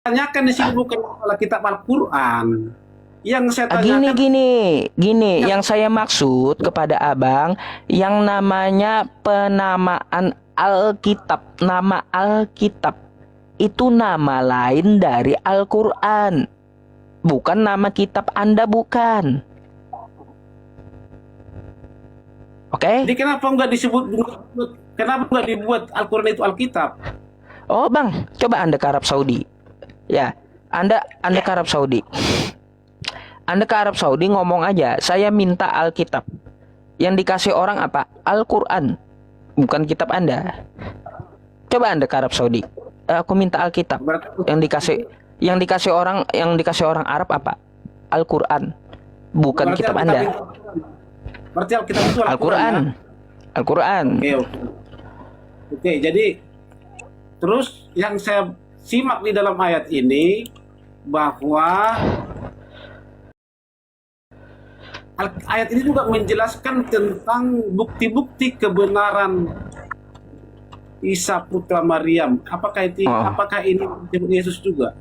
tanyakan di sini bukan masalah kitab Al-Quran. Yang saya Gini, tanyakan gini, gini. yang Yang saya maksud kepada abang, yang namanya penamaan Alkitab, nama Alkitab itu nama lain dari Al-Quran, bukan nama kitab Anda, bukan. jadi Oke? kenapa nggak disebut, kenapa nggak dibuat Al-Quran itu Alkitab? Oh bang, coba Anda ke Arab Saudi. Ya, Anda ke Arab Saudi. Anda ke Arab Saudi ngomong aja, saya minta Alkitab. Yang dikasih orang apa? Al-Quran, bukan kitab Anda. Coba Anda ke Arab Saudi. Aku minta Alkitab. Berarti, Yang dikasih yang dikasih orang Arab apa? Al-Quran, bukan berarti kitab Alkitab Anda. itu, berarti Alkitab itu Al-Quran ya? Al-Quran. Al-Quran. Oke, oke. Oke, jadi terus yang saya simak di dalam ayat ini bahwa ayat ini juga menjelaskan tentang bukti-bukti kebenaran Isa putra Maryam. Oh. Apakah ini disebut Yesus juga?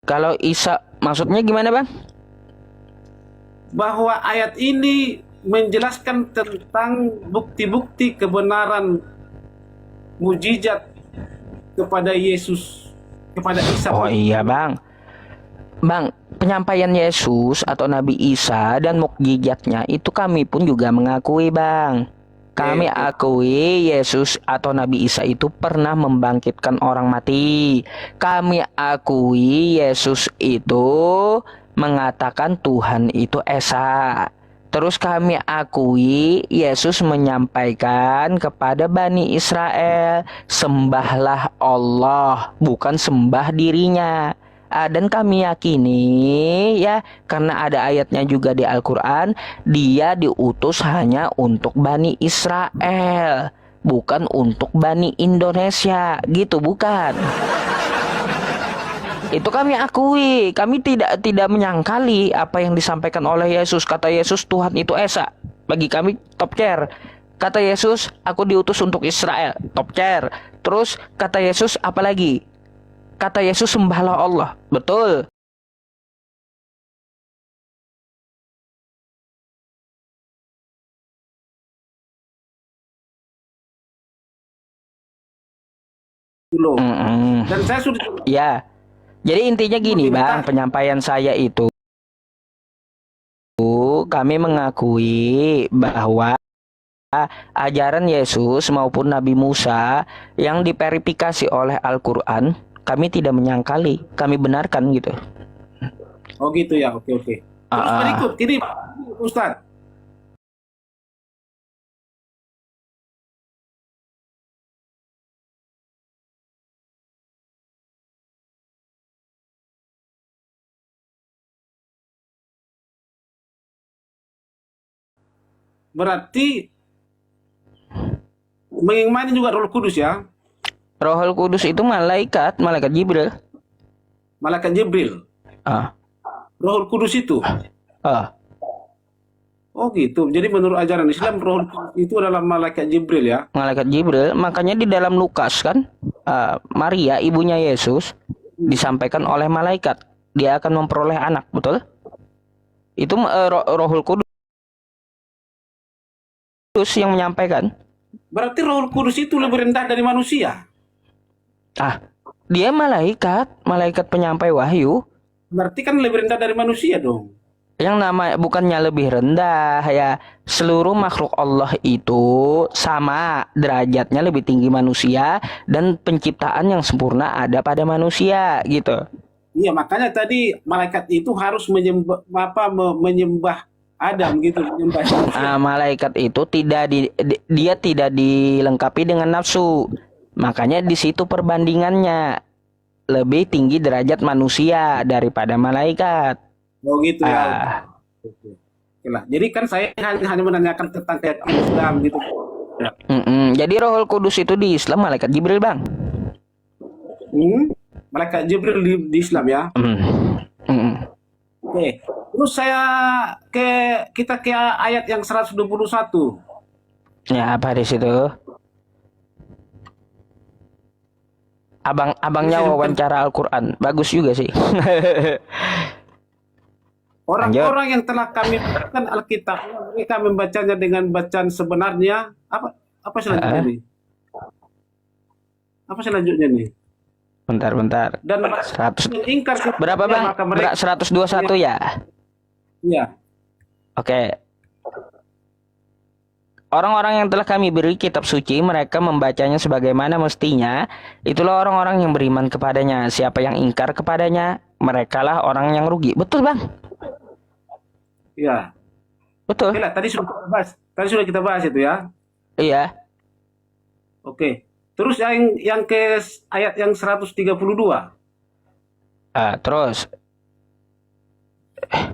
Kalau Isa maksudnya gimana, Bang? Bahwa ayat ini menjelaskan tentang bukti-bukti kebenaran mujizat kepada Yesus, kepada Isa. Oh iya, Bang. Bang, penyampaian Yesus atau Nabi Isa dan mukjizatnya itu kami pun juga mengakui, Bang. Oke, Kami oke. akui Yesus atau Nabi Isa itu pernah membangkitkan orang mati. Kami akui Yesus itu mengatakan Tuhan itu Esa. Terus kami akui Yesus menyampaikan kepada Bani Israel, sembahlah Allah, bukan sembah dirinya. Dan kami yakini ya, karena ada ayatnya juga di Al-Quran, dia diutus hanya untuk Bani Israel, bukan untuk Bani Indonesia, gitu bukan? Itu kami akui, kami tidak menyangkali apa yang disampaikan oleh Yesus. Kata Yesus, Tuhan itu Esa. Bagi kami top chair. Kata Yesus, aku diutus untuk Israel, top chair. Terus kata Yesus apa lagi? Kata Yesus, sembahlah Allah. Betul. Loh. Mm-mm. Dan saya sudah Ya, jadi intinya gini, Bang, diminta. penyampaian saya itu kami mengakui bahwa ajaran Yesus maupun Nabi Musa yang diverifikasi oleh Al-Quran, kami tidak menyangkali, kami benarkan gitu. Oh gitu ya, oke oke. Ah, Terus berikut ah. ini Ustadz, berarti mengimani juga Roh Kudus ya, Rohul Kudus itu malaikat, malaikat Jibril. malaikat Jibril. Ah, Roh Kudus itu. ah, Oh gitu. Jadi menurut ajaran Islam Roh Kudus itu adalah malaikat Jibril ya. malaikat Jibril. Makanya di dalam Lukas kan, Maria ibunya Yesus disampaikan oleh malaikat, dia akan memperoleh anak, betul? Itu Rohul Kudus yang menyampaikan. Berarti Roh Kudus itu lebih rendah dari manusia. Ah, dia malaikat, malaikat penyampai wahyu. Berarti kan lebih rendah dari manusia dong. Yang nama bukannya lebih rendah ya, seluruh makhluk Allah itu sama derajatnya, lebih tinggi manusia, dan penciptaan yang sempurna ada pada manusia gitu. Iya, makanya tadi malaikat itu harus menyembah menyembah Adam gitu, menyembah manusia. Malaikat itu dia tidak dilengkapi dengan nafsu, makanya di situ perbandingannya lebih tinggi derajat manusia daripada malaikat. Oh gitu ya. Oke. ah Oke. Oke lah. Jadi kan saya hanya menanyakan tentang keyakinan Islam gitu. Ya. jadi Rohul Kudus itu di Islam malaikat Jibril, Bang. Hmm? Malaikat Jibril di Islam ya. Mm. Mm. Oke. Terus ke kita ke ayat yang 121. Ya, apa di situ? Abangnya wawancara Al-Quran. Bagus juga sih. Orang-orang yang telah kami berikan Alkitab, mereka membacanya dengan bacaan sebenarnya. Apa selanjutnya nih? Apa selanjutnya nih? Bentar. Dan 100 yang ingkar berapa bang? maka mereka 121 ya? ya. Oke. Orang-orang yang telah kami beri kitab suci, mereka membacanya sebagaimana mestinya. Itulah orang-orang yang beriman kepadanya. Siapa yang ingkar kepadanya, merekalah orang yang rugi. Betul bang? Ya. Betul. Oke lah, tadi sudah kita bahas itu ya. Iya. Oke. Terus yang ke ayat yang 132. Terus.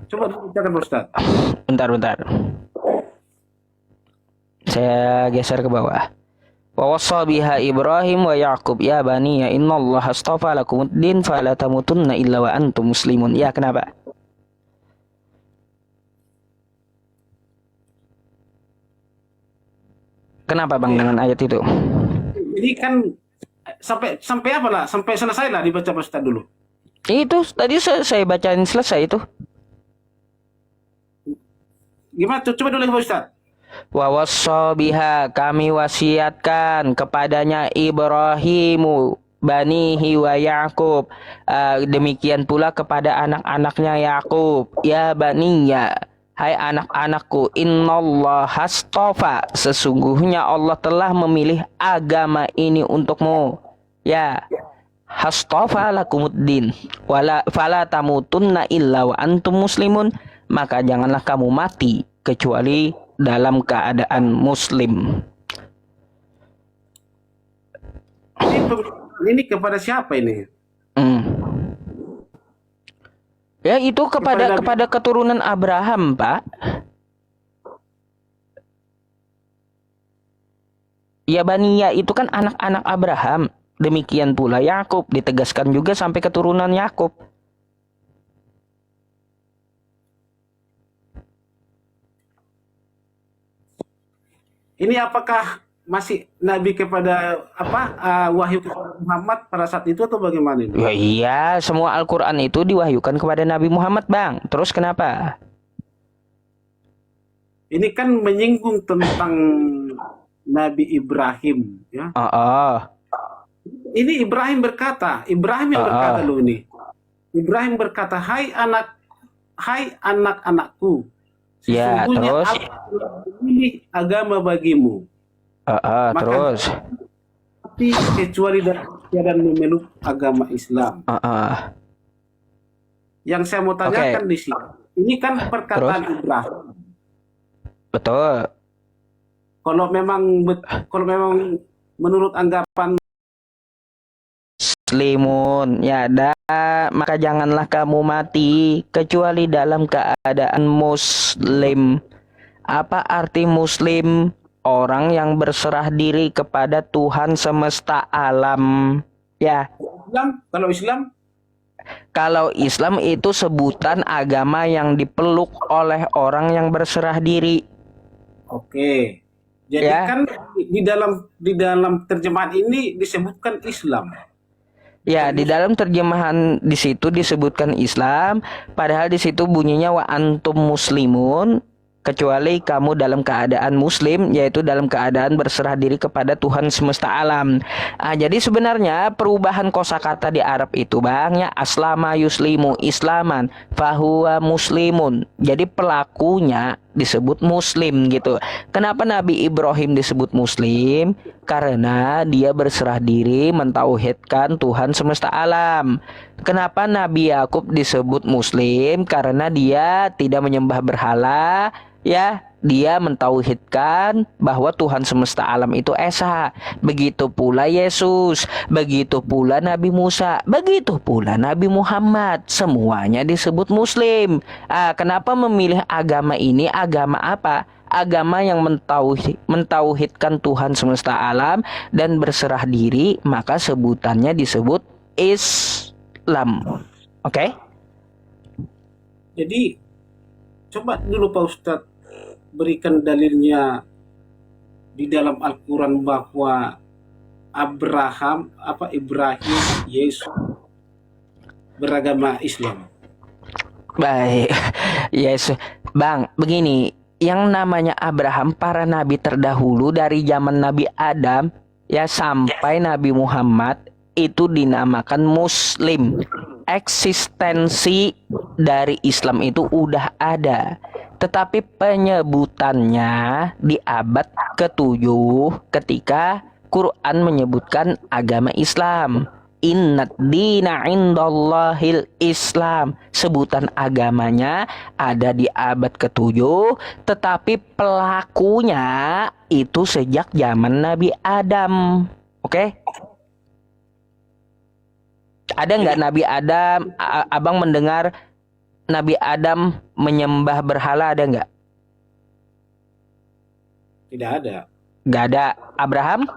Coba dibacakan Ustaz. Bentar. Saya geser ke bawah. Wa wassa biha Ibrahim wa Yaqub ya bani ya innallaha astafa lakumuddin fala tamutunna illa wa antum muslimun. Ya, kenapa? Kenapa bang dengan ayat itu? Ini kan sampai apa lah? Sampai selesai lah dibaca Ustaz dulu. Itu tadi saya bacain selesai itu. Gimana? Coba dulu Pak Ustaz. Wa wassa biha, kami wasiatkan kepadanya Ibrahimu banihi wa Yaqub, demikian pula kepada anak-anaknya Yakub, ya baniya, hai anak-anakku, innallaha astafa, sesungguhnya Allah telah memilih agama ini untukmu, ya, hastafa lakumuddin wala fala tamutunna illa wa antum muslimun, maka janganlah kamu mati kecuali dalam keadaan muslim. Ini kepada siapa ini? Ya itu kepada keturunan Abraham, Pak. Ya Baniya itu kan anak-anak Abraham. Demikian pula Yakub, ditegaskan juga sampai keturunan Yakub. Ini apakah masih Nabi kepada wahyu kepada Muhammad pada saat itu atau bagaimana ini? Ya iya, semua Al-Quran itu diwahyukan kepada Nabi Muhammad, Bang. Terus kenapa? Ini kan menyinggung tentang Nabi Ibrahim, ya. Ini Ibrahim berkata, Ibrahim yang berkata loh ini. Ibrahim berkata, hai anak-anakku, ya, terus ini agama bagimu. Maka terus kecuali dan memeluk agama Islam. Yang saya mau tanyakan di sini, ini kan perkataan terus? Ibrahim. Betul. Kalau memang menurut anggapan muslimun, ya maka janganlah kamu mati kecuali dalam keadaan muslim. Apa arti muslim? Orang yang berserah diri kepada Tuhan semesta alam. Ya. Kalau Islam itu sebutan agama yang dipeluk oleh orang yang berserah diri. Oke. Jadi kan di dalam terjemahan ini disebutkan Islam. Ya, di dalam terjemahan di situ disebutkan Islam, padahal di situ bunyinya wa antum muslimun, kecuali kamu dalam keadaan muslim, yaitu dalam keadaan berserah diri kepada Tuhan semesta alam. Jadi sebenarnya perubahan kosakata di Arab itu Bang, ya aslama yuslimu islaman fahuwa muslimun. Jadi pelakunya disebut muslim gitu. Kenapa Nabi Ibrahim disebut muslim? Karena dia berserah diri mentauhidkan Tuhan semesta alam. Kenapa Nabi Yakub disebut muslim? Karena dia tidak menyembah berhala. Ya, dia mentauhidkan bahwa Tuhan semesta alam itu Esa. Begitu pula Yesus, begitu pula Nabi Musa, begitu pula Nabi Muhammad. Semuanya disebut muslim. Kenapa memilih agama ini? Agama apa? Agama yang mentauhidkan Tuhan semesta alam dan berserah diri, maka sebutannya disebut Islam. Oke? Jadi coba dulu Pak Ustadz berikan dalilnya di dalam Al-Quran bahwa Ibrahim, Yesus beragama Islam. Baik, yes, Bang. Begini, yang namanya Abraham, para nabi terdahulu dari zaman Nabi Adam ya sampai Nabi Muhammad itu dinamakan Muslim. Eksistensi dari Islam itu udah ada, tetapi penyebutannya di abad ke-7 ketika Quran menyebutkan agama Islam. Innad dina indallahil Islam. Sebutan agamanya ada di abad ke-7, tetapi pelakunya itu sejak zaman Nabi Adam. Oke? Ada nggak Nabi Adam? Abang mendengar Nabi Adam menyembah berhala, ada nggak? Tidak ada. Nggak ada. Abraham?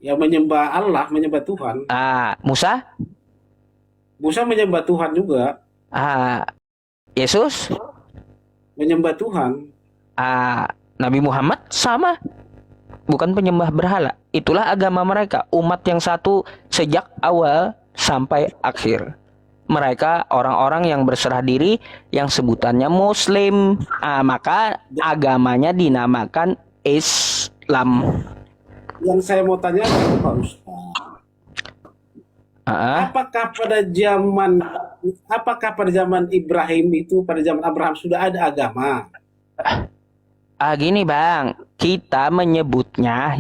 Yang menyembah Allah, menyembah Tuhan. Musa? Musa menyembah Tuhan juga. Yesus? Menyembah Tuhan. Nabi Muhammad sama. Bukan penyembah berhala. Itulah agama mereka. Umat yang satu sejak awal sampai akhir. Mereka orang-orang yang berserah diri yang sebutannya Muslim. Maka agamanya dinamakan Islam. Yang saya mau tanya Pak Ustaz, apakah pada zaman Ibrahim itu, pada zaman Abraham sudah ada agama? Gini Bang, kita menyebutnya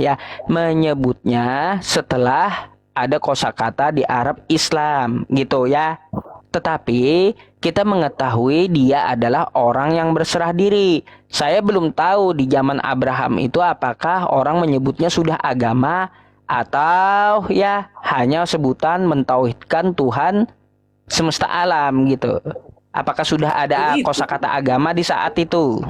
setelah ada kosakata di Arab Islam gitu ya. Tetapi kita mengetahui dia adalah orang yang berserah diri. Saya belum tahu di zaman Abraham itu apakah orang menyebutnya sudah agama atau ya hanya sebutan mentauhidkan Tuhan semesta alam gitu. Apakah sudah ada kosakata agama di saat itu?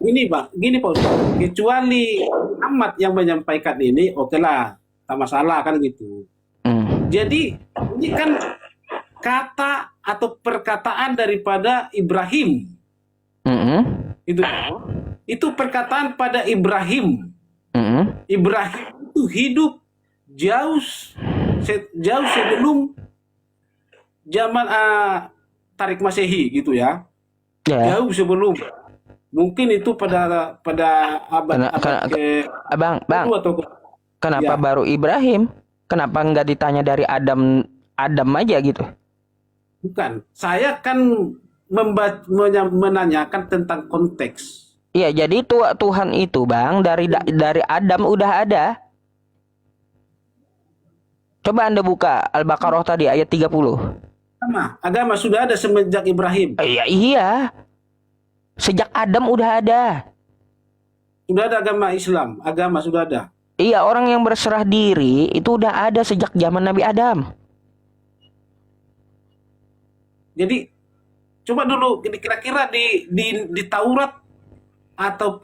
Gini Pak Ustaz, kecuali Muhammad yang menyampaikan ini, oke lah, tak masalah kan gitu. Jadi ini kan kata atau perkataan daripada Ibrahim. Itu perkataan pada Ibrahim. Ibrahim itu hidup jauh sebelum zaman Tarik Masehi gitu ya. Jauh sebelum. Mungkin itu pada abad Bang, kenapa ya. Baru Ibrahim? Kenapa nggak ditanya dari Adam aja gitu? Bukan, saya kan menanyakan tentang konteks. Iya, jadi Tuhan itu Bang dari Adam udah ada. Coba Anda buka Al-Baqarah tadi ayat 30. Agama sudah ada semenjak Ibrahim. Iya. Sejak Adam udah ada. Sudah ada agama Islam, agama sudah ada. Iya, orang yang berserah diri itu udah ada sejak zaman Nabi Adam. Jadi coba dulu kira-kira di Taurat atau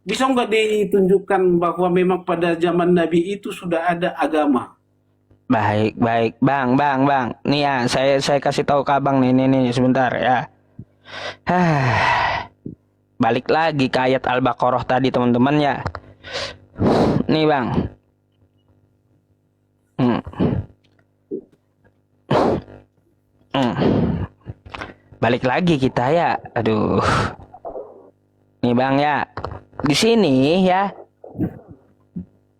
bisa nggak ditunjukkan bahwa memang pada zaman Nabi itu sudah ada agama? Baik, Bang. Nih ya, saya kasih tahu ke Abang nih sebentar ya. Balik lagi ke ayat Al-Baqarah tadi teman-teman ya. Nih Bang. Balik lagi kita ya. Aduh. Nih Bang ya. Di sini ya.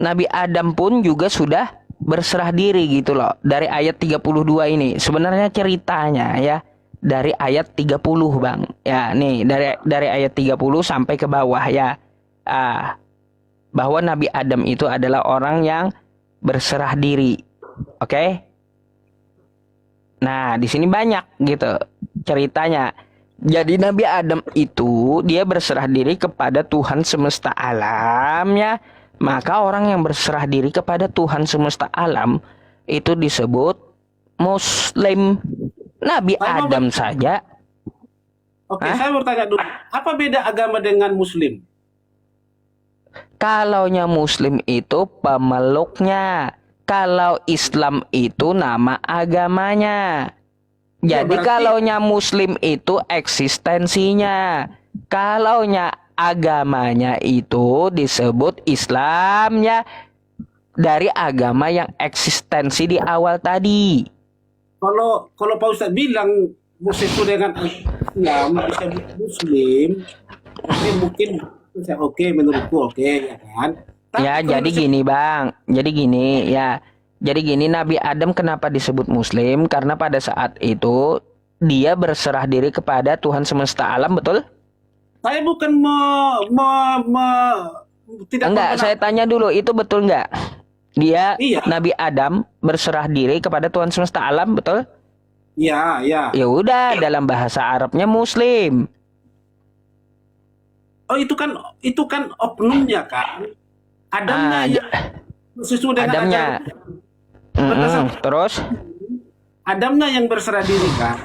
Nabi Adam pun juga sudah berserah diri gitu loh. Dari ayat 32 ini. Sebenarnya ceritanya ya. Dari ayat 30 Bang. Ya nih. Dari ayat 30 sampai ke bawah ya. Bahwa Nabi Adam itu adalah orang yang berserah diri. Oke? Nah, di sini banyak gitu ceritanya. Jadi Nabi Adam itu dia berserah diri kepada Tuhan semesta alam ya. Maka orang yang berserah diri kepada Tuhan semesta alam itu disebut Muslim. Nabi Adam saja. Oke, saya bertanya dulu. Apa beda agama dengan Muslim? Kalaunya Muslim itu pemeluknya. Kalau Islam itu nama agamanya. Jadi kalaunya Muslim itu eksistensinya. Kalaunya agamanya itu disebut Islam ya, dari agama yang eksistensi di awal tadi. Kalau Pak Ustadz bilang sesuai dengan Islam disebut Muslim, mungkin oke, menurutku oke, ya kan. Tapi Ya, kalau jadi gini Bang, jadi gini ya. Jadi gini, Nabi Adam kenapa disebut Muslim? Karena pada saat itu dia berserah diri kepada Tuhan semesta alam, betul? saya bukan tidak Enggak, saya tanya dulu, itu betul enggak? Dia, iya, Nabi Adam berserah diri kepada Tuhan semesta alam, betul? iya, iya. Ya udah, dalam bahasa Arabnya Muslim. Oh, itu kan oknumnya kan. Adamnya yang sesuai dengan Adamnya. Terus? Adamnya yang berserah diri kan.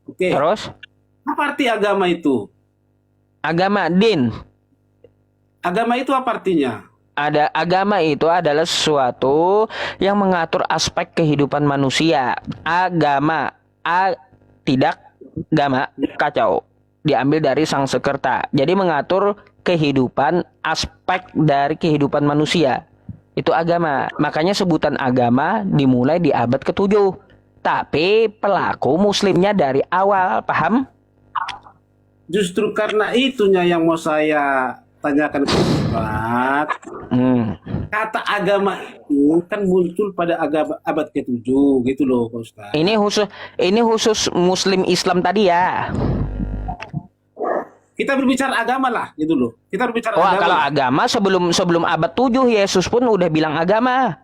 Oke. Terus? Apa arti agama itu? Agama, din. Agama itu apa artinya? Agama itu adalah sesuatu yang mengatur aspek kehidupan manusia. Agama, tidak gama, kacau. Diambil dari Sangsekerta. Jadi mengatur kehidupan, aspek dari kehidupan manusia. Itu agama. Makanya sebutan agama dimulai di abad ke-7. Tapi pelaku muslimnya dari awal, paham? Justru karena itunya yang mau saya tanyakan ke Ustaz. Kata agama itu kan muncul pada abad ke-7 gitu loh Pak Ustaz. Ini khusus Muslim Islam tadi ya. Kita berbicara agama lah gitu loh. Kita berbicara agama. Kalau agama sebelum abad 7 Yesus pun udah bilang agama.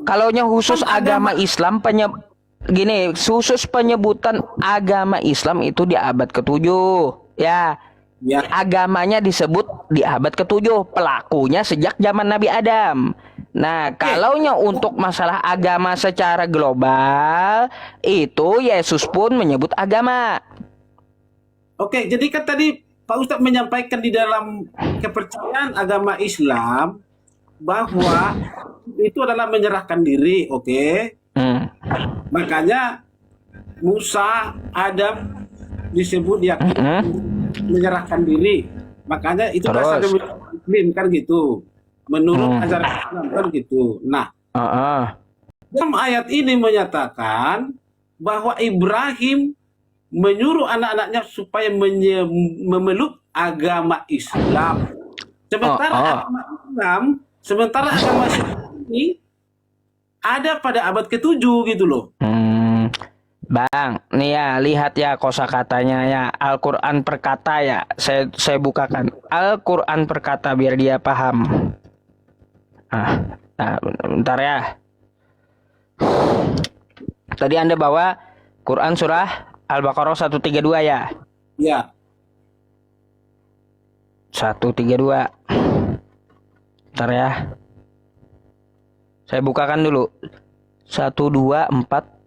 Kalaunya khusus agama Islam khusus penyebutan agama Islam itu di abad ke-7 ya. Ya. Agamanya disebut di abad ke-7, pelakunya sejak zaman Nabi Adam. Nah, kalaunya untuk masalah agama secara global, itu Yesus pun menyebut agama. Oke, jadi kan tadi Pak Ustadz menyampaikan di dalam kepercayaan agama Islam bahwa itu adalah menyerahkan diri, oke? Makanya Musa, Adam disebut menyerahkan diri. Makanya itu dasarnya Muslim kan gitu. Menurut ajaran Islam kan gitu. Nah, dalam ayat ini menyatakan bahwa Ibrahim menyuruh anak-anaknya supaya memeluk agama Islam. Sementara agama Islam ini ada pada abad ke-7 gitu loh. Bang, nih ya, lihat ya kosakatanya ya, Al-Quran Perkata ya, saya bukakan Al-Quran Perkata biar dia paham. Bentar ya. Tadi Anda bawa Quran surah Al-Baqarah 132 ya? Ya. 132. Bentar ya. Saya bukakan dulu. 124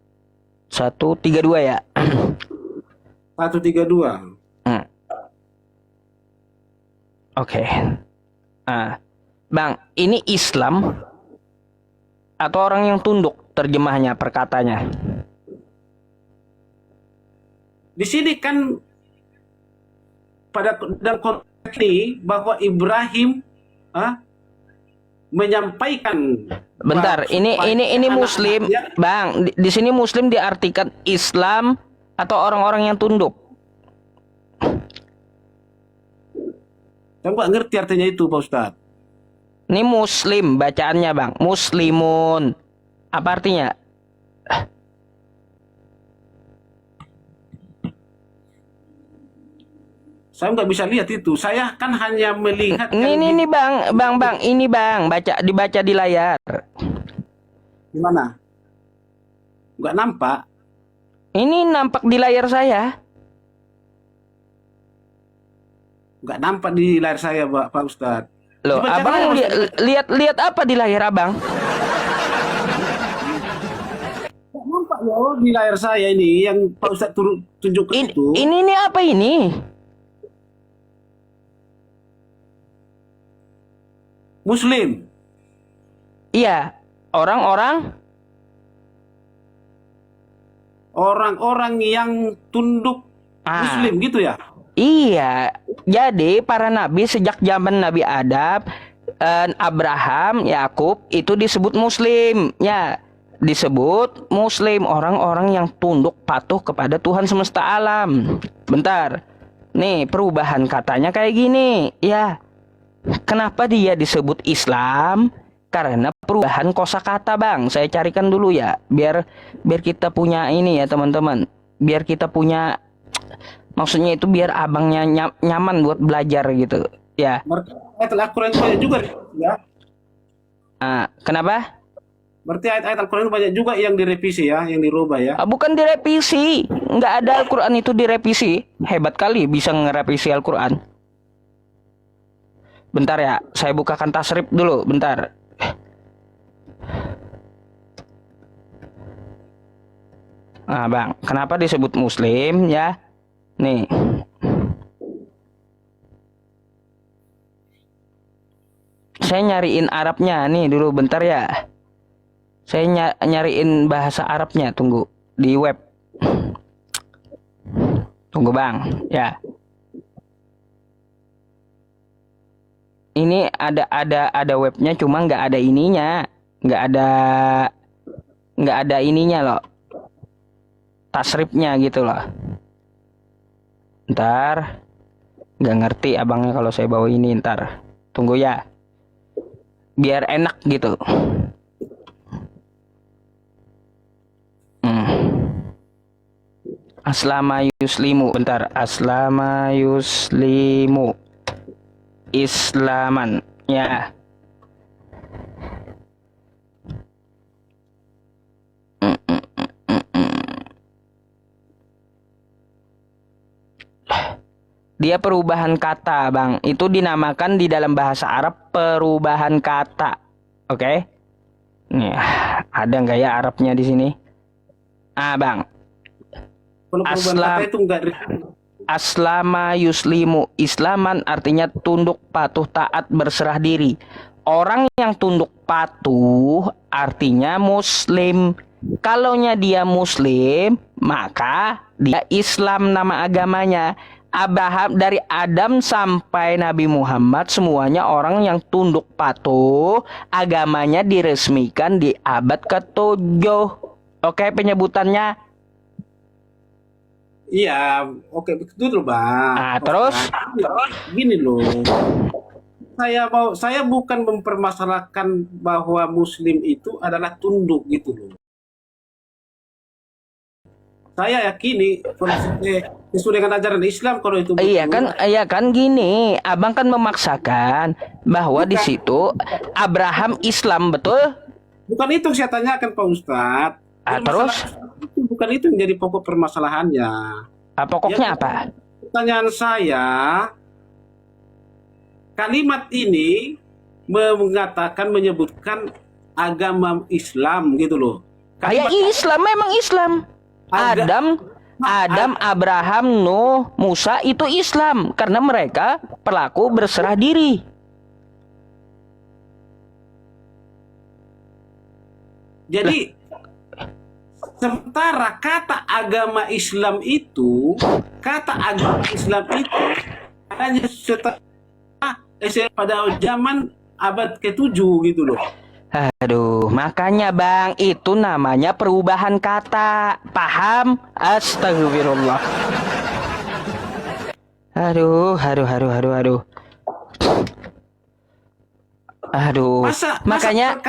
132 ya. 132. Oke. Bang, ini Islam atau orang yang tunduk terjemahnya perkatanya? Di sini kan pada dalam konteks ini bahwa Ibrahim menyampaikan. Bentar, ini Muslim, Bang. Di sini Muslim diartikan Islam atau orang-orang yang tunduk? Saya nggak ngerti artinya itu, Pak Ustadz. Ini Muslim bacaannya, Bang. Muslimun. Apa artinya? Saya nggak bisa lihat itu. Saya kan hanya melihat. Ini Bang, ini Bang, dibaca di layar. Gimana? Nggak nampak. Ini nampak di layar saya. Nggak nampak di layar saya, Pak Ustadz. Loh, Abang lihat apa di layar Abang? Nggak nampak loh di layar saya ini yang Pak Ustadz tunjukkan itu. Ini apa ini? Muslim. Iya, orang-orang orang-orang yang tunduk Muslim gitu ya? Iya, jadi para nabi sejak zaman Nabi Adam, Abraham, Yakub itu disebut Muslim, ya, disebut Muslim, orang-orang yang tunduk patuh kepada Tuhan semesta alam. Bentar, nih perubahan katanya kayak gini, ya. Kenapa dia disebut Islam? Karena perubahan kosakata, Bang. Saya carikan dulu ya, biar kita punya ini ya teman-teman, biar kita punya. Maksudnya itu biar abangnya nyaman buat belajar gitu, ya. Ayat Al-Quran banyak juga ya. Kenapa? Berarti ayat-ayat Al-Quran banyak juga yang direvisi ya, yang dirubah ya. Bukan direvisi, nggak ada Al-Quran itu direvisi. Hebat kali bisa ngerevisi Al-Quran. Bentar ya, saya bukakan tasrif dulu, bentar. Bang, kenapa disebut Muslim ya? Nih, saya nyariin Arabnya nih dulu bentar ya. Saya nyariin bahasa Arabnya, tunggu di web. Tunggu Bang, ya. Ini ada webnya, cuma nggak ada ininya, nggak ada ininya loh, tasrifnya gitu loh. Ntar, nggak ngerti abangnya kalau saya bawa ini, ntar tunggu ya, biar enak gitu. Aslama yuslimu, bentar, aslama yuslimu, islaman, ya. Dia perubahan kata, Bang. Itu dinamakan di dalam bahasa Arab perubahan kata. Oke? Nih, ada nggak ya Arabnya di sini? Bang. Kalau perubahan kata itu enggak. Aslama yuslimu, islaman artinya tunduk, patuh, taat, berserah diri. Orang yang tunduk patuh artinya Muslim. Kalaunya dia Muslim, maka dia Islam nama agamanya. Abraham, dari Adam sampai Nabi Muhammad, semuanya orang yang tunduk patuh, agamanya diresmikan di abad ke-7. Oke, penyebutannya. Iya, oke, betul Bang. Terus gini loh. Saya bukan mempermasalahkan bahwa Muslim itu adalah tunduk gitu loh. Saya yakini sesuai dengan ajaran Islam kalau itu betul. Iya kan gini, abang kan memaksakan bahwa di situ Abraham Islam, betul? Bukan itu yang saya tanyakan Pak Ustadz. Terus? Bukan itu yang jadi pokok permasalahannya. Pokoknya apa? Pertanyaan saya, kalimat ini menyebutkan agama Islam gitu loh. Islam, memang Islam. Adam, Abraham, Nuh, Musa itu Islam karena mereka pelaku berserah diri. Jadi sementara kata agama Islam itu hanya pada zaman abad ke-7 gitu loh. Aduh, makanya Bang, itu namanya perubahan kata. Paham? Astagfirullah. Aduh. Makanya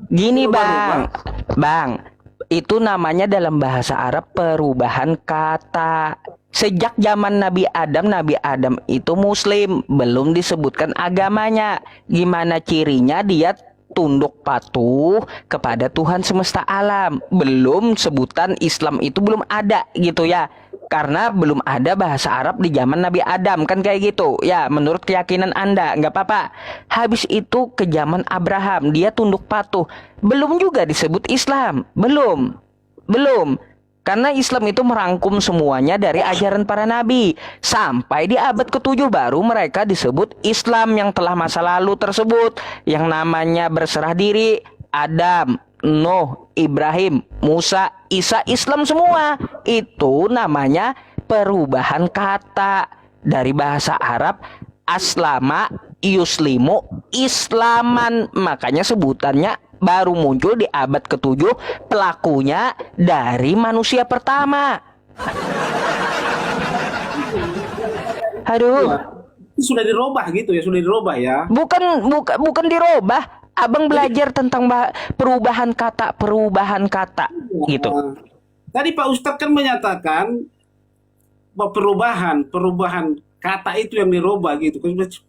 gini Bang, itu namanya dalam bahasa Arab perubahan kata. Sejak zaman Nabi Adam itu Muslim, belum disebutkan agamanya. Gimana cirinya dia tunduk patuh kepada Tuhan semesta alam. Belum sebutan Islam itu belum ada gitu ya. Karena belum ada bahasa Arab di zaman Nabi Adam, kan kayak gitu. Ya, menurut keyakinan Anda, nggak apa-apa. Habis itu ke zaman Abraham, dia tunduk patuh. Belum juga disebut Islam. Belum. Karena Islam itu merangkum semuanya dari ajaran para nabi. Sampai di abad ke-7 baru mereka disebut Islam yang telah masa lalu tersebut. Yang namanya berserah diri, Adam. Nuh, Ibrahim, Musa, Isa, Islam semua. Itu namanya perubahan kata dari bahasa Arab aslama, yuslimu, islaman. Makanya sebutannya baru muncul di abad ke-7, pelakunya dari manusia pertama. Aduh. Itu sudah dirubah gitu ya, sudah dirubah ya. Bukan dirubah. Abang belajar tentang perubahan kata gitu. Tadi Pak Ustadz kan menyatakan bahwa perubahan kata itu yang dirubah gitu.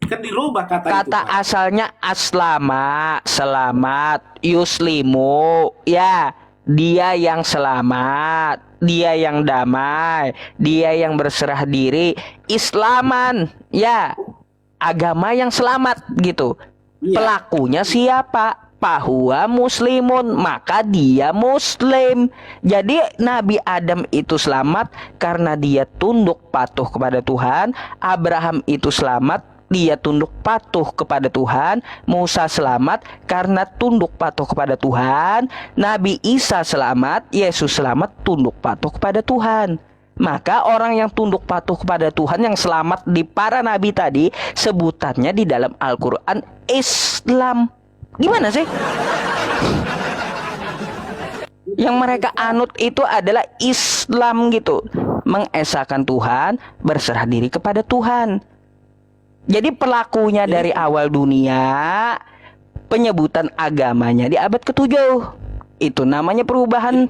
Kan dirubah kata itu. Kata asalnya aslama, selamat, yuslimu, ya, dia yang selamat, dia yang damai, dia yang berserah diri, islaman, ya, agama yang selamat gitu. Iya. Pelakunya siapa? Fahuwa muslimun, maka dia muslim. Jadi Nabi Adam itu selamat karena dia tunduk patuh kepada Tuhan. Abraham itu selamat, dia tunduk patuh kepada Tuhan. Musa selamat karena tunduk patuh kepada Tuhan. Nabi Isa selamat, Yesus selamat tunduk patuh kepada Tuhan. Maka orang yang tunduk patuh kepada Tuhan, yang selamat di para nabi tadi, sebutannya di dalam Al-Quran Islam. Gimana sih? Yang mereka anut itu adalah Islam gitu, mengesahkan Tuhan, berserah diri kepada Tuhan. Jadi pelakunya dari awal dunia, penyebutan agamanya di abad ke-7. Itu namanya perubahan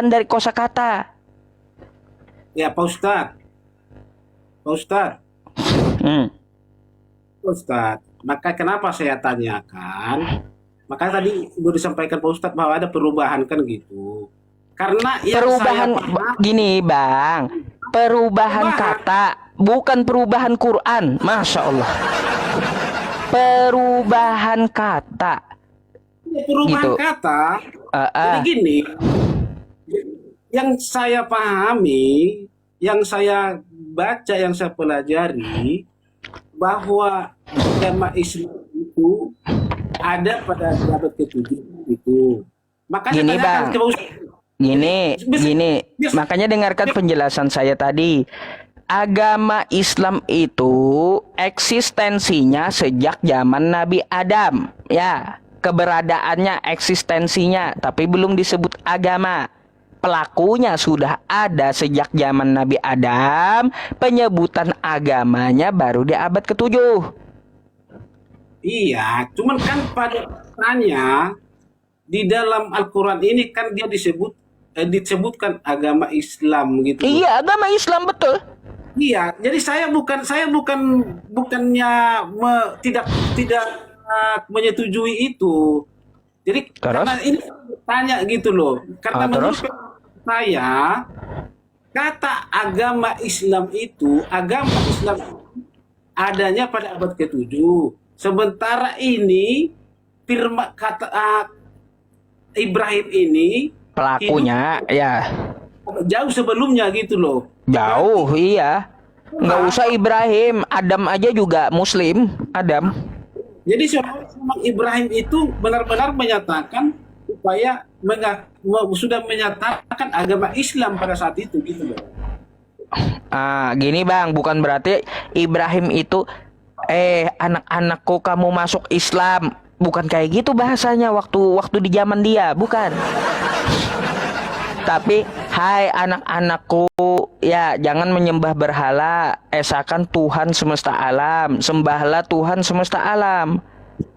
dari kosakata. Ya Pak Ustadz. Pak Ustadz, maka kenapa saya tanyakan? Maka tadi sudah disampaikan Pak Ustadz bahwa ada perubahan kan gitu. Karena yang Perubahan saya paham, gini bang, perubahan kata, bukan perubahan Quran. Masya Allah. Perubahan kata. perubahan gitu. kata. Jadi gini, yang saya pahami, yang saya baca, yang saya pelajari, bahwa agama Islam itu ada pada abad ke-7 itu. Makanya Gini bang, gini, makanya dengarkan penjelasan saya tadi. Agama Islam itu eksistensinya sejak zaman Nabi Adam, ya, keberadaannya, eksistensinya, tapi belum disebut agama. Pelakunya sudah ada sejak zaman Nabi Adam, penyebutan agamanya baru di abad ke-7. Iya, cuman kan pada tanya di dalam Al-Quran ini kan dia disebutkan agama Islam gitu. Iya, agama Islam betul. Iya, jadi bukannya tidak menyetujui itu. Jadi karena ini tanya gitu loh. Karena menurut saya kata agama Islam adanya pada abad ke-7. Sementara ini firman kata Ibrahim ini pelakunya ya jauh sebelumnya gitu loh. Jauh, iya. Nggak usah Ibrahim, Adam aja juga Muslim, Adam. Jadi seorang Ibrahim itu benar-benar menyatakan supaya sudah menyatakan agama Islam pada saat itu gitu loh. Gini bang, bukan berarti Ibrahim itu anak-anakku kamu masuk Islam. Bukan kayak gitu bahasanya waktu di zaman dia, bukan. Tapi hai anak-anakku, ya jangan menyembah berhala, esakan Tuhan semesta alam, sembahlah Tuhan semesta alam.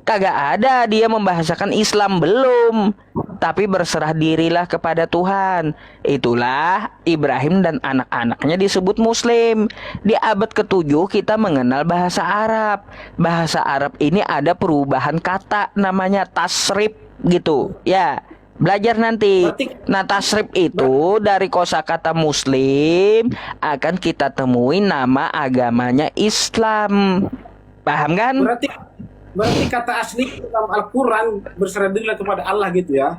Kagak ada dia membahasakan Islam, belum. Tapi berserah dirilah kepada Tuhan. Itulah Ibrahim dan anak-anaknya disebut Muslim. Di abad ke-7 kita mengenal bahasa Arab. Bahasa Arab ini ada perubahan kata, namanya tasrif gitu, ya. Belajar nanti. Nah, tasrif itu dari kosakata Muslim akan kita temui nama agamanya Islam. Paham kan? Berarti kata asli dalam Al-Quran berserah dirilah kepada Allah gitu ya.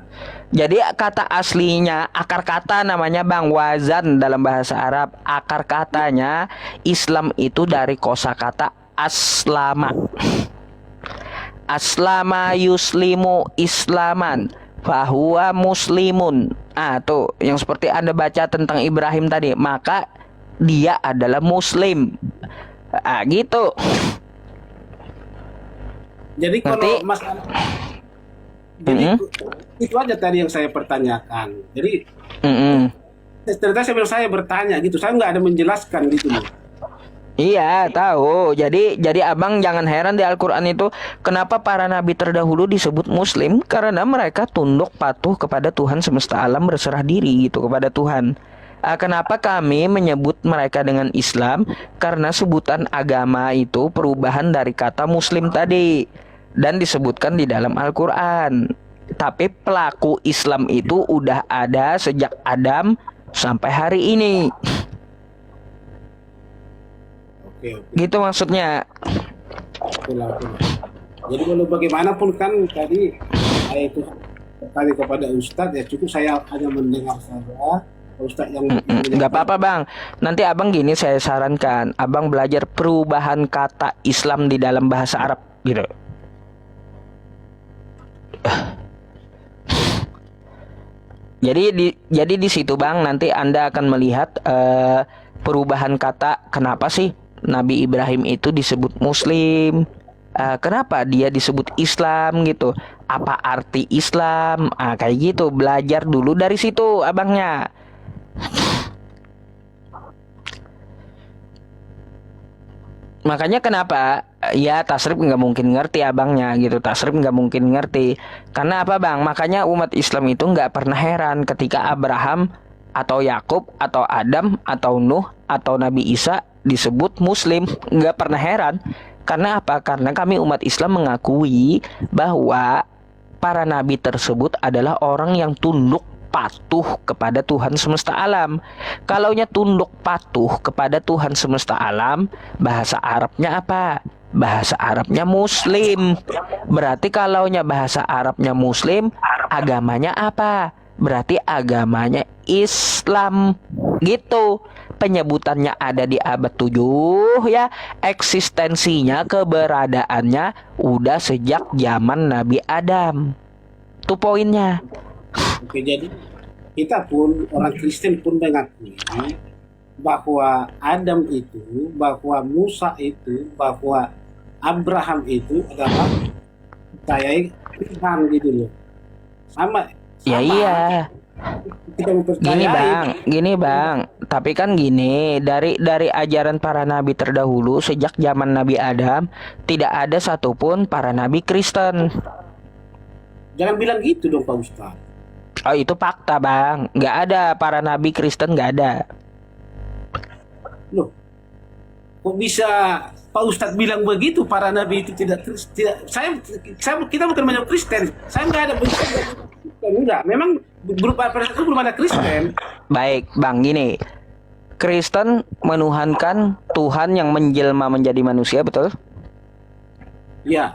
Jadi kata aslinya, akar kata namanya bang wazan dalam bahasa Arab. Akar katanya Islam itu dari kosakata aslama. Aslama yuslimu islaman. fahuwa muslimun. Tuh yang seperti Anda baca tentang Ibrahim tadi, maka dia adalah muslim. Gitu. Jadi kalau Ngerti? masalah, jadi itu aja tadi yang saya pertanyakan. Jadi ternyata saya bertanya gitu, saya nggak ada menjelaskan gitu loh. Iya, tahu. Jadi abang jangan heran di Al-Quran itu kenapa para nabi terdahulu disebut Muslim, karena mereka tunduk patuh kepada Tuhan semesta alam, berserah diri gitu kepada Tuhan. Kenapa kami menyebut mereka dengan Islam? Karena sebutan agama itu perubahan dari kata Muslim tadi dan disebutkan di dalam Al-Quran. Tapi pelaku Islam itu udah ada sejak Adam sampai hari ini. Oke. Gitu maksudnya. Oke. Jadi kalau bagaimanapun kan tadi saya itu tadi kepada Ustadz ya cukup saya hanya mendengar saja. Ustadz yang Nggak apa-apa bang. Nanti abang gini saya sarankan, abang belajar perubahan kata Islam di dalam bahasa Arab gitu. Jadi di situ bang nanti Anda akan melihat perubahan kata. Kenapa sih Nabi Ibrahim itu disebut Muslim? Kenapa dia disebut Islam gitu? Apa arti Islam? Kayak gitu. Belajar dulu dari situ abangnya. Makanya kenapa ya Tasrif nggak mungkin ngerti abangnya gitu. Tasrif nggak mungkin ngerti. Karena apa bang? Makanya umat Islam itu nggak pernah heran ketika Abraham atau Yakub atau Adam atau Nuh atau Nabi Isa disebut Muslim. Nggak pernah heran. Karena apa? Karena kami umat Islam mengakui bahwa para nabi tersebut adalah orang yang tunduk patuh kepada Tuhan semesta alam. Kalaunya tunduk patuh kepada Tuhan semesta alam, bahasa Arabnya apa? Bahasa Arabnya Muslim. Berarti kalaunya bahasa Arabnya Muslim, agamanya apa? Berarti agamanya Islam. Gitu. Penyebutannya ada di abad 7 ya. Eksistensinya, keberadaannya udah sejak zaman Nabi Adam. Itu poinnya. Oke, jadi kita pun orang Kristen pun mengakui bahwa Adam itu, bahwa Musa itu, bahwa Abraham itu adalah percaya Tuhan gitu loh. Sama Ya iya. kita mempercayai. Gini bang. Tapi kan gini, dari ajaran para nabi terdahulu sejak zaman Nabi Adam tidak ada satupun para nabi Kristen. Jangan bilang gitu dong Pak Ustaz. Oh itu fakta bang, nggak ada para nabi Kristen, nggak ada. Loh, kok bisa Pak Ustadz bilang begitu? Para nabi itu tidak. Saya kita bukan banyak Kristen. Saya nggak ada bentuk Kristen, enggak. Memang berupa itu belum ada Kristen. Baik bang, gini, Kristen menuhankan Tuhan yang menjelma menjadi manusia, betul? Ya.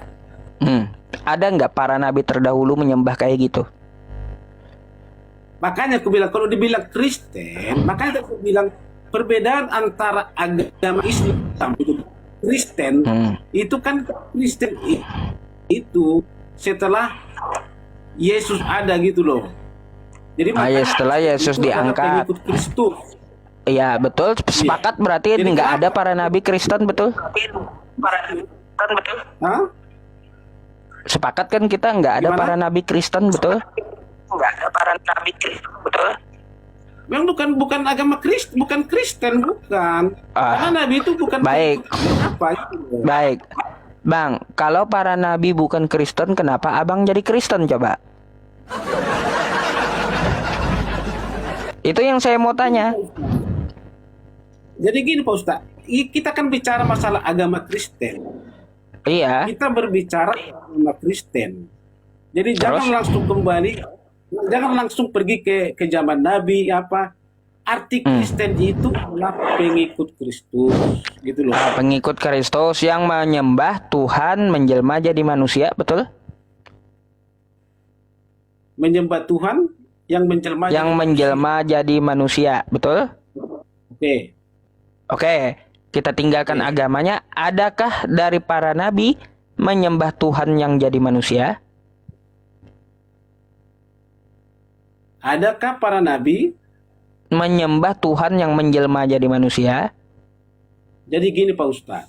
Ada nggak para nabi terdahulu menyembah kayak gitu? Makanya aku bilang kalau dibilang Kristen, makanya aku bilang perbedaan antara agama Islam itu Kristen itu kan Kristen itu setelah Yesus ada gitu loh. Jadi setelah Yesus diangkat. Pengikut Kristus. Iya betul, sepakat berarti nggak ada para nabi Kristen, betul? Hah? Sepakat kan kita nggak ada para nabi Kristen, betul? Nggak ada para nabi Kristen, betul? Memang bukan agama Kristen, bukan Kristen, bukan. Karena nabi itu bukan baik. Apa gitu. Baik. Bang, kalau para nabi bukan Kristen, kenapa abang jadi Kristen coba? Itu yang saya mau tanya. Jadi gini Pak Ustaz, kita kan bicara masalah agama Kristen. Iya. Kita berbicara agama Kristen. Jadi jangan langsung kembali, jangan langsung pergi ke zaman Nabi apa. Arti Kristen itu adalah pengikut Kristus, gitu loh. Pengikut Kristus yang menyembah Tuhan menjelma jadi manusia, betul? Menyembah Tuhan yang menjelma jadi manusia, betul? Oke, kita tinggalkan agamanya. Adakah dari para nabi menyembah Tuhan yang jadi manusia? adakah para nabi? Menyembah Tuhan yang menjelma jadi manusia? Jadi gini Pak Ustadz.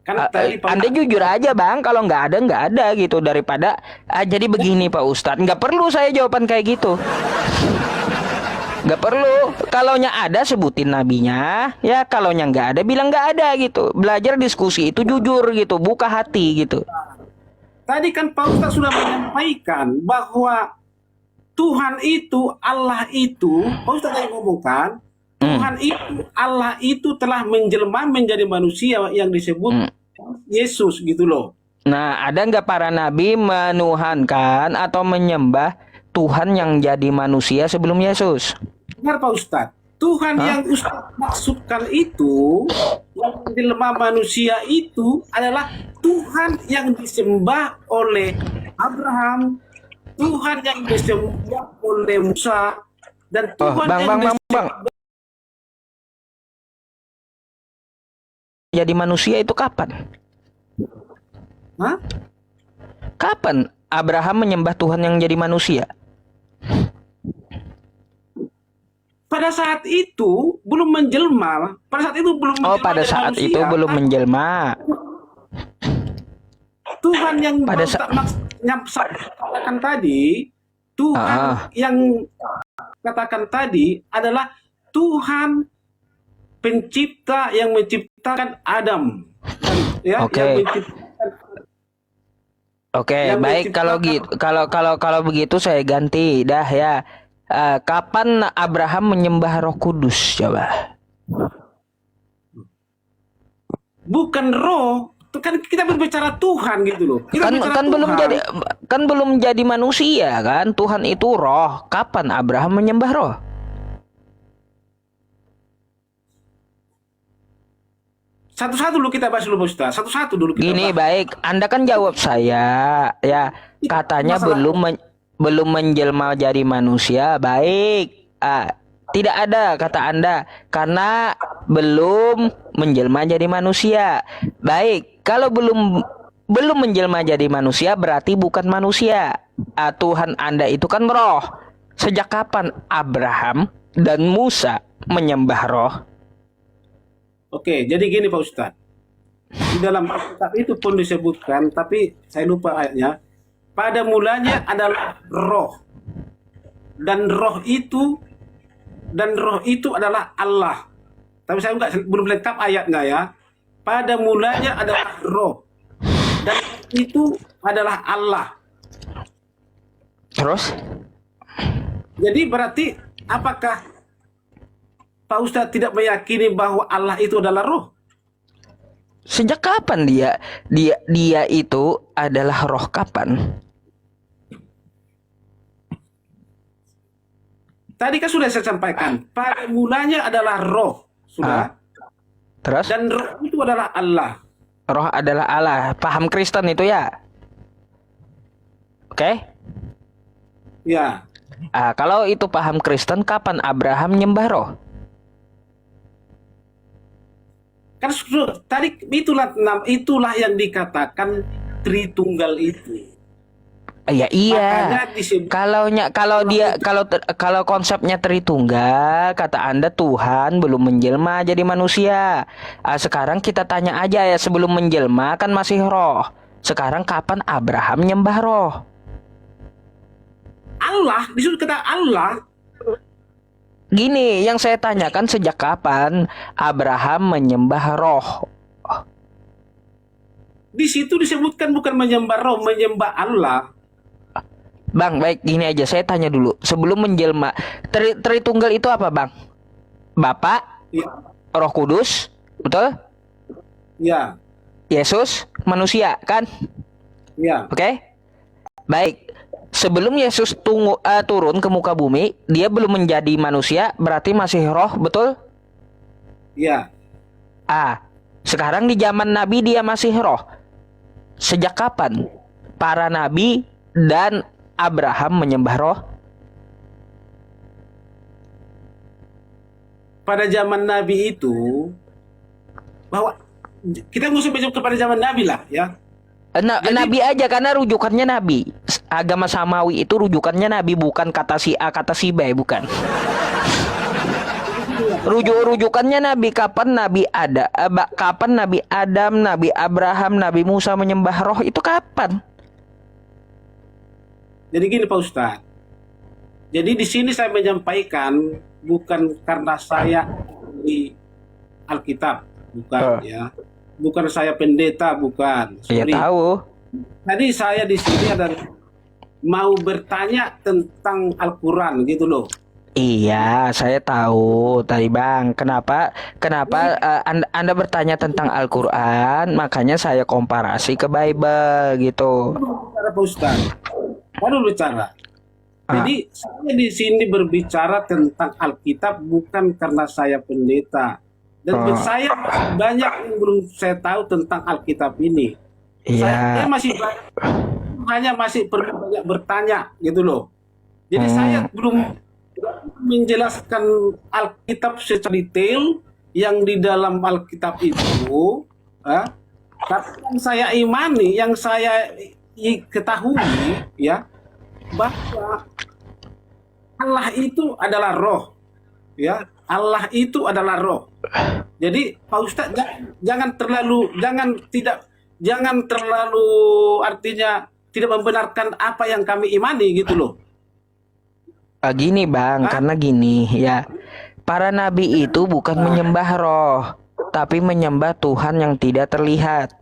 Kan tadi Pak Anda jujur aja Bang, kalau nggak ada gitu, daripada jadi begini Pak Ustadz. Nggak perlu saya jawaban kayak gitu. Nggak perlu. Kalaunya ada sebutin nabinya, ya kalaunya nggak ada bilang nggak ada gitu. Belajar diskusi itu jujur gitu, buka hati gitu. Tadi kan Pak Ustadz sudah menyampaikan bahwa Tuhan itu, Allah itu, Pak Ustadz yang ngomongkan, Tuhan itu, Allah itu telah menjelma menjadi manusia yang disebut Yesus gitu loh. Nah, ada nggak para nabi menuhankan atau menyembah Tuhan yang jadi manusia sebelum Yesus? Benar Pak Ustadz. Tuhan yang Ustadz maksudkan itu, yang menjelma manusia itu adalah Tuhan yang disembah oleh Abraham, Tuhan yang disembah oleh Musa, dan Tuhan Bang. Jadi manusia itu kapan? Hah? Kapan Abraham menyembah Tuhan yang jadi manusia? Pada saat itu belum menjelma. Pada saat itu belum menjelma. Oh, pada saat manusia, itu belum menjelma. Tuhan yang katakan tadi, Tuhan yang katakan tadi adalah Tuhan pencipta yang menciptakan Adam. Ya, Oke. Oke, baik kalau gitu. Kalau begitu saya ganti dah ya. Kapan Abraham menyembah Roh Kudus coba? Bukan roh, kan kita berbicara Tuhan gitu loh. Kan belum jadi manusia kan? Tuhan itu roh. Kapan Abraham menyembah roh? Satu-satu dulu kita bahas dulu Pak Ustaz. Satu-satu dulu kita Gini bahas. baik, Anda kan jawab saya ya. Katanya belum menjelma jadi manusia. Baik. Tidak ada kata Anda karena belum menjelma jadi manusia. Baik, kalau belum menjelma jadi manusia berarti bukan manusia. Tuhan Anda itu kan roh. Sejak kapan Abraham dan Musa menyembah roh? Oke, jadi gini Pak Ustaz. Di dalam Alkitab itu pun disebutkan, tapi saya lupa ayatnya. Pada mulanya adalah roh. Dan roh itu adalah Allah. Tapi saya belum lengkap ayatnya ya. Pada mulanya adalah roh. Dan itu adalah Allah. Terus? Jadi berarti apakah Pak Ustadz tidak meyakini bahwa Allah itu adalah roh? Sejak kapan dia itu adalah roh kapan? Tadi kan sudah saya sampaikan, pada mulanya adalah roh, sudah. Terus? Dan roh itu adalah Allah. Roh adalah Allah. Paham Kristen itu ya? Oke? Ya. Kalau itu paham Kristen, kapan Abraham nyembah roh? Kan tadi itulah yang dikatakan Tritunggal itu. Ya iya. Kalau konsepnya Tritunggal, kata Anda Tuhan belum menjelma jadi manusia. Sekarang kita tanya aja ya, sebelum menjelma kan masih roh. Sekarang kapan Abraham nyembah roh? Allah, disuruh kata Allah. Gini, yang saya tanyakan sejak kapan Abraham menyembah roh? Di situ disebutkan bukan menyembah roh, menyembah Allah. Bang, baik gini aja saya tanya dulu. Sebelum menjelma, Tritunggal itu apa, Bang? Bapa, Ya. Roh Kudus, betul? Ya. Yesus, manusia, kan? Ya. Oke? Baik. Sebelum Yesus turun ke muka bumi, dia belum menjadi manusia, berarti masih roh, betul? Ya. Sekarang di zaman Nabi dia masih roh. Sejak kapan para Nabi dan Abraham menyembah roh? Pada zaman Nabi itu, bahwa kita nggak usah kepada zaman Nabi lah, ya. Nabi aja karena rujukannya nabi. Agama samawi itu rujukannya nabi, bukan kata si A kata si B, bukan. Rujukannya nabi. Kapan Nabi Adam, Nabi Abraham, Nabi Musa menyembah roh itu kapan? Jadi gini Pak Ustadz. Jadi di sini saya menyampaikan bukan karena saya di Alkitab, bukan ya. Bukan saya pendeta, bukan. Ya tahu. Tadi saya di sini ada mau bertanya tentang Al-Quran gitu loh. Iya, saya tahu tadi Bang. Kenapa anda bertanya tentang Al-Quran? Makanya saya komparasi ke Bible gitu. Bicara Pak Ustadz. Baru bicara. Jadi saya di sini berbicara tentang Alkitab bukan karena saya pendeta. Dan saya banyak yang belum saya tahu tentang Alkitab ini. Iya. Saya masih perlu banyak bertanya gitu loh. Jadi saya belum menjelaskan Alkitab secara detail yang di dalam Alkitab itu. Tapi yang saya imani, yang saya ketahui ya, bahwa Allah itu adalah roh. Ya, Allah itu adalah roh. Jadi Pak Ustadz jangan terlalu artinya tidak membenarkan apa yang kami imani gitu loh. Gini Bang, karena gini ya. Para nabi itu bukan menyembah roh, tapi menyembah Tuhan yang tidak terlihat.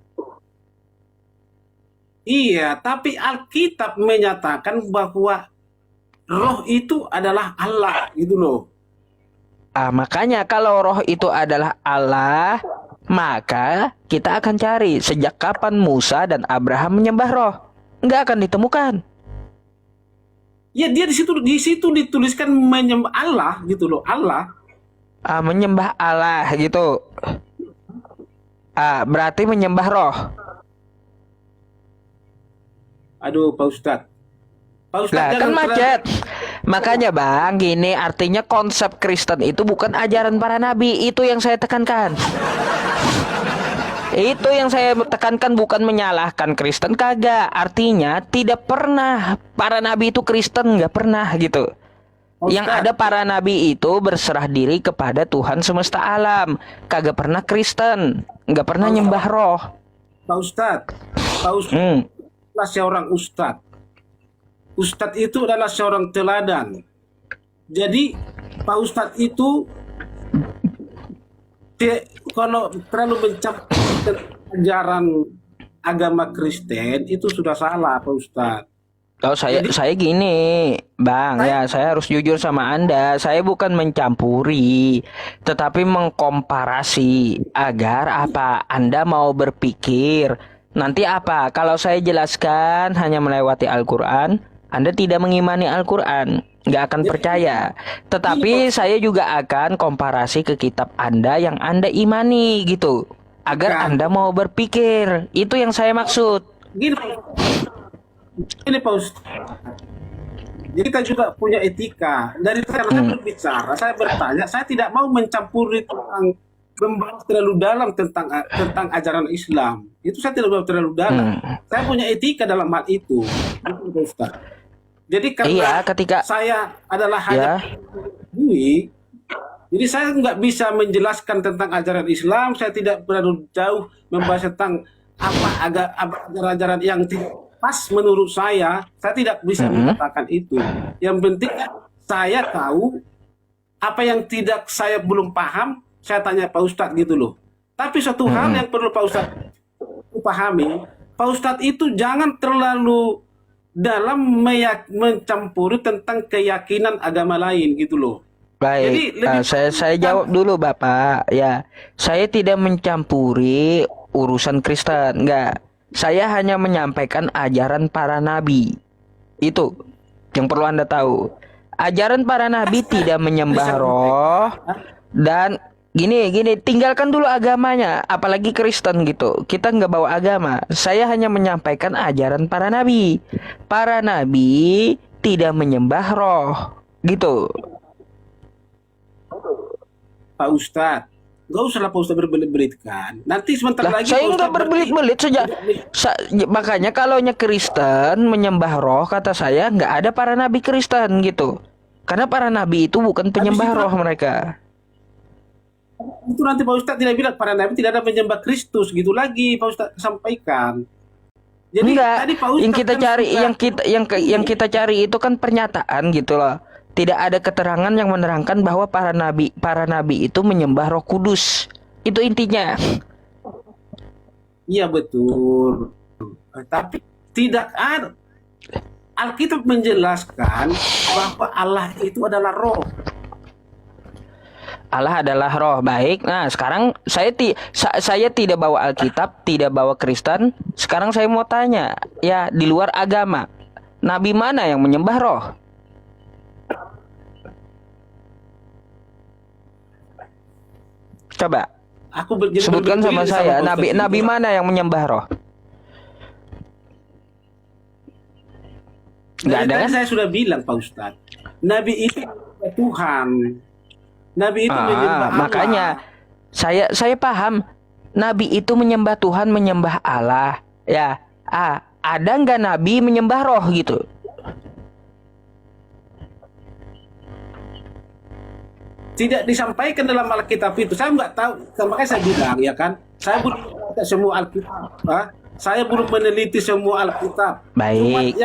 Iya, tapi Alkitab menyatakan bahwa roh itu adalah Allah gitu loh. Makanya kalau roh itu adalah Allah, maka kita akan cari sejak kapan Musa dan Abraham menyembah roh. Nggak akan ditemukan. Ya dia di situ dituliskan menyembah Allah gitu loh, Allah. Menyembah Allah gitu. Berarti menyembah roh. Aduh Pak Ustadz. Lah kan macet. Makanya Bang, gini artinya konsep Kristen itu bukan ajaran para nabi. Itu yang saya tekankan. Itu yang saya tekankan, bukan menyalahkan Kristen, kagak. Artinya tidak pernah para nabi itu Kristen, nggak pernah gitu. Yang ada para nabi itu berserah diri kepada Tuhan semesta alam. Kagak pernah Kristen, nggak pernah nyembah roh. Pak Ustadz adalah seorang ustadz. Ustadz itu adalah seorang teladan. Jadi Pak Ustadz itu kalau terlalu mencampur ajaran agama Kristen itu sudah salah Pak Ustadz. Saya gini Bang, ya saya harus jujur sama Anda. Saya bukan mencampuri, tetapi mengkomparasi agar apa Anda mau berpikir nanti apa kalau saya jelaskan hanya melewati Al-Quran, Anda tidak mengimani Al-Quran, nggak akan percaya. Tetapi saya juga akan komparasi ke kitab Anda yang Anda imani gitu, agar Anda mau berpikir. Itu yang saya maksud. Ini Pak Ustadz. Jadi kita juga punya etika. Dari saya berbicara, saya bertanya, saya tidak mau mencampuri tentang membahas terlalu dalam tentang ajaran Islam. Itu saya tidak mau terlalu dalam. Saya punya etika dalam hal itu. Pak Ustadz. Jadi karena saya adalah hanya jadi saya nggak bisa menjelaskan tentang ajaran Islam. Saya tidak terlalu jauh membahas tentang ajaran-ajaran yang tidak pas menurut saya tidak bisa mengatakan itu. Yang penting saya tahu apa yang tidak saya belum paham, saya tanya Pak Ustadz gitu loh. Tapi satu hal yang perlu Pak Ustadz pahami, Pak Ustadz itu jangan terlalu dalam mencampuri tentang keyakinan agama lain gitu loh. Baik, saya jawab dulu Bapak. Ya, saya tidak mencampuri urusan Kristen, enggak. Saya hanya menyampaikan ajaran para nabi. Itu yang perlu Anda tahu. Ajaran para nabi tidak menyembah roh. Dan gini, tinggalkan dulu agamanya, apalagi Kristen gitu. Kita nggak bawa agama. Saya hanya menyampaikan ajaran para nabi. Para nabi tidak menyembah roh, gitu. Pak Ustadz, Nggak usah lah Pak Ustadz berbelit-belit kan. Nanti sebentar Lah, lagi saya Pak nggak Ustadz berbelit-belit saja. Makanya kalau Kristen menyembah roh, kata saya nggak ada para nabi Kristen gitu. Karena para nabi itu bukan penyembah itu- roh mereka. itu nanti Pak Ustadz tidak bilang para nabi tidak ada menyembah Kristus gitu lagi Pak Ustadz sampaikan. Jadi Enggak, tadi Pak Ustadz yang kita kan cari, suka- yang kita cari itu kan pernyataan gitu loh. Tidak ada keterangan yang menerangkan bahwa para nabi itu menyembah Roh Kudus. Itu intinya. Iya betul. Tapi tidak ada. Alkitab menjelaskan bahwa Allah itu adalah roh. Allah adalah roh. Baik. Nah, sekarang saya tidak bawa Alkitab, tidak bawa Kristen. Sekarang saya mau tanya, ya di luar agama, nabi mana yang menyembah roh? Coba sebutkan sama saya, nabi mana yang menyembah roh? Nggak ada kan? Saya sudah bilang Pak Ustadz, Nabi itu Tuhan. Nabi itu menyembah Allah. Makanya saya paham, Nabi itu menyembah Tuhan, menyembah Allah. Ya, ada nggak Nabi menyembah roh gitu? Tidak disampaikan dalam Alkitab itu. Saya nggak tahu. Makanya saya bilang ya kan, saya belum baca semua Alkitab. Saya belum meneliti semua Alkitab. Baik,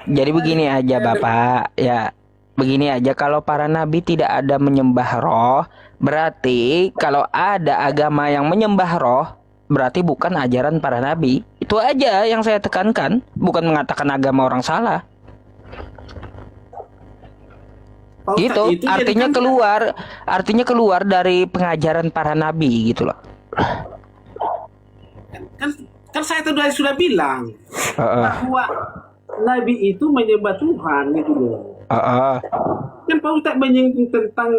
jadi begini aja Bapak. Ya, begini aja, kalau para nabi tidak ada menyembah roh, berarti kalau ada agama yang menyembah roh, berarti bukan ajaran para nabi. Itu aja yang saya tekankan, bukan mengatakan agama orang salah. Gitu, artinya keluar dari pengajaran para nabi gitu loh. Kan saya sudah bilang bahwa nabi itu menyembah Tuhan gitu loh. Kan Pak Ustadz menyinggung tentang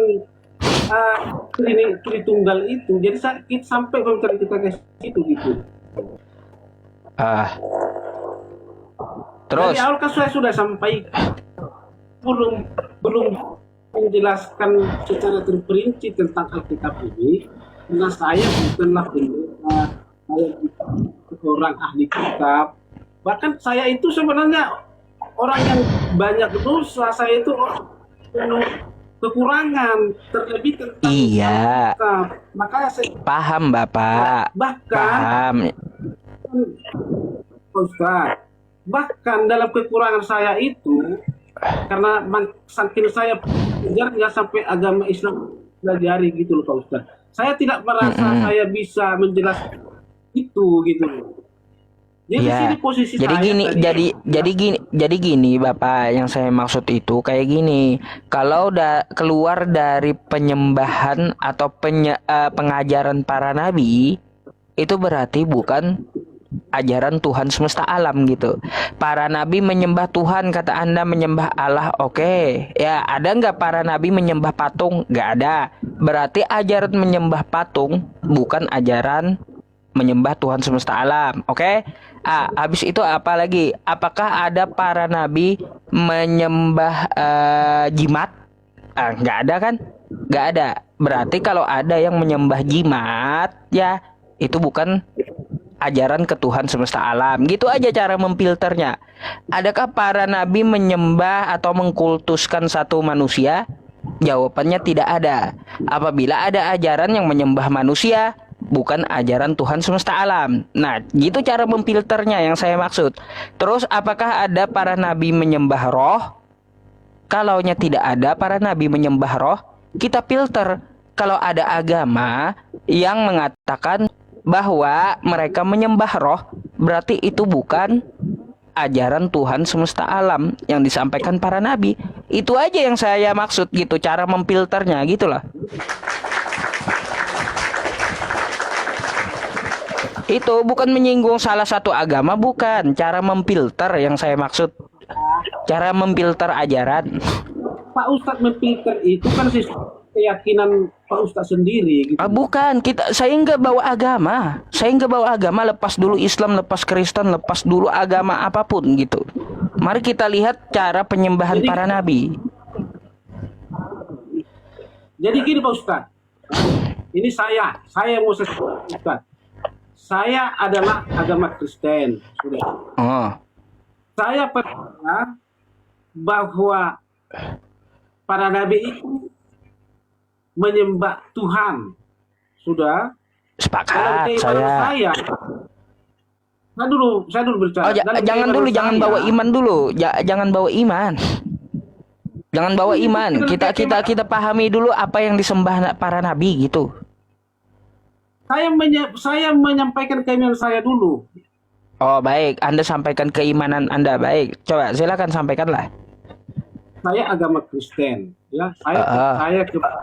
Tritunggal itu, jadi kita sampai kita ke situ gitu. Terus dari awal kan saya sudah sampai belum menjelaskan secara terperinci tentang Alkitab ini, karena saya bukanlah pendeta, saya orang ahli kitab. Bahkan saya itu sebenarnya orang yang banyak dosa, saya itu penuh kekurangan, terlebih tentang Alkitab. Makanya saya paham Bapak. Bahkan Ustaz, bahkan dalam kekurangan saya itu, karena saking saya belajar nggak sampai agama Islam pelajari gitu loh Pak Ustaz. Saya tidak merasa saya bisa menjelaskan itu gitu loh. Jadi ya, sini posisi jadi saya gini, jadi gini Bapak, yang saya maksud itu kayak gini. Kalau keluar dari penyembahan atau pengajaran para nabi, itu berarti bukan ajaran Tuhan semesta alam gitu. Para nabi menyembah Tuhan, kata Anda menyembah Allah, oke. Ya, ada nggak para nabi menyembah patung? Nggak ada. Berarti ajaran menyembah patung bukan ajaran menyembah Tuhan semesta alam, oke? Habis itu apa lagi? Apakah ada para nabi menyembah jimat? Nggak ada kan? Nggak ada. Berarti kalau ada yang menyembah jimat, ya itu bukan ajaran ke Tuhan semesta alam. Gitu aja cara memfilternya. Adakah para nabi menyembah atau mengkultuskan satu manusia? Jawabannya tidak ada. Apabila ada ajaran yang menyembah manusia, bukan ajaran Tuhan semesta alam. Nah, gitu cara memfilternya yang saya maksud. Terus apakah ada para nabi menyembah roh? Kalaunya tidak ada para nabi menyembah roh, kita filter. Kalau ada agama yang mengatakan bahwa mereka menyembah roh, berarti itu bukan ajaran Tuhan semesta alam yang disampaikan para nabi. Itu aja yang saya maksud gitu, cara memfilternya gitulah. Itu bukan menyinggung salah satu agama, bukan. Cara memfilter yang saya maksud. Cara memfilter ajaran. Pak Ustadz memfilter itu kan keyakinan Pak Ustadz sendiri gitu. Bukan, saya nggak bawa agama. Saya nggak bawa agama, lepas dulu Islam, lepas Kristen, lepas dulu agama apapun gitu. Mari kita lihat cara penyembahan para nabi. Jadi gini Pak Ustadz, ini saya mau sesuatu. Saya adalah agama Kristen, sudah. Oh, Saya percaya bahwa para nabi itu menyembah Tuhan, sudah. Dalam sepakat keimanan saya. saya dulu berbicara. Oh, Dalam jangan keimanan dulu, jangan saya, bawa iman dulu. Jangan bawa iman. Jangan bawa iman. Kita pahami dulu apa yang disembah para nabi gitu. Saya menyampaikan keimanan saya dulu. Oh, baik. Anda sampaikan keimanan Anda. Baik. Coba silakan sampaikanlah. Saya agama Kristen, ya. Saya percaya kepada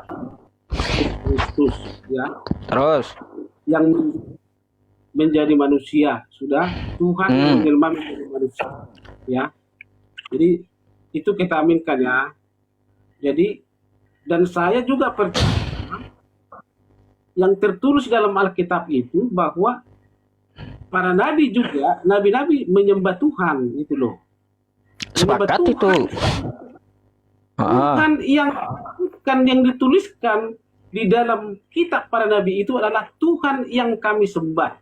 Kristus, ya. Terus. Yang menjadi manusia, sudah. Tuhan yang menjelma menjadi manusia, ya. Jadi itu kita aminkan, ya. Jadi dan saya juga percaya yang tertulis dalam Alkitab itu bahwa para nabi juga, nabi-nabi menyembah Tuhan, gitu loh. Sepakat itu. Bukan yang dituliskan di dalam kitab para nabi itu adalah Tuhan yang kami sembah.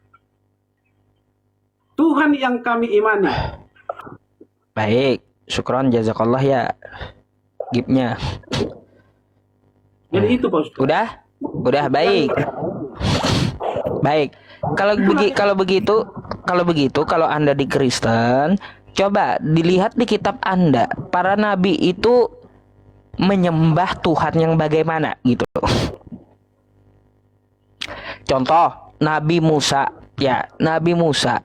Tuhan yang kami imani. Baik. Syukron jazakallah ya. Gipnya. Jadi itu, Pak Ustaz. Udah baik. Baik. Kalau begitu kalau Anda di Kristen, coba dilihat di kitab Anda, para nabi itu menyembah Tuhan yang bagaimana gitu. Contoh, Nabi Musa, ya, Nabi Musa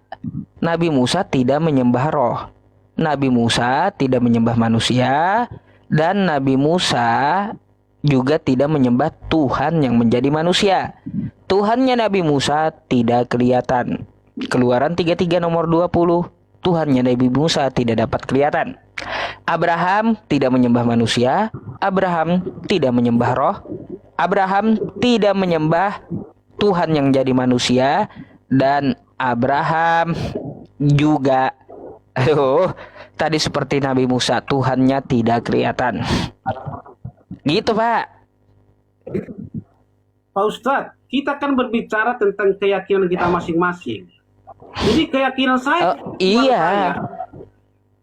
tidak menyembah roh. Nabi Musa tidak menyembah manusia, dan Nabi Musa juga tidak menyembah Tuhan yang menjadi manusia. Tuhannya Nabi Musa tidak kelihatan. Keluaran 33 nomor 20. Tuhannya Nabi Musa tidak dapat kelihatan. Abraham tidak menyembah manusia. Abraham tidak menyembah roh. Abraham tidak menyembah Tuhan yang jadi manusia. Dan Abraham juga, tadi seperti Nabi Musa, Tuhannya tidak kelihatan. Gitu, Pak. Pak Ustadz, kita kan berbicara tentang keyakinan kita masing-masing. Jadi keyakinan saya, iya.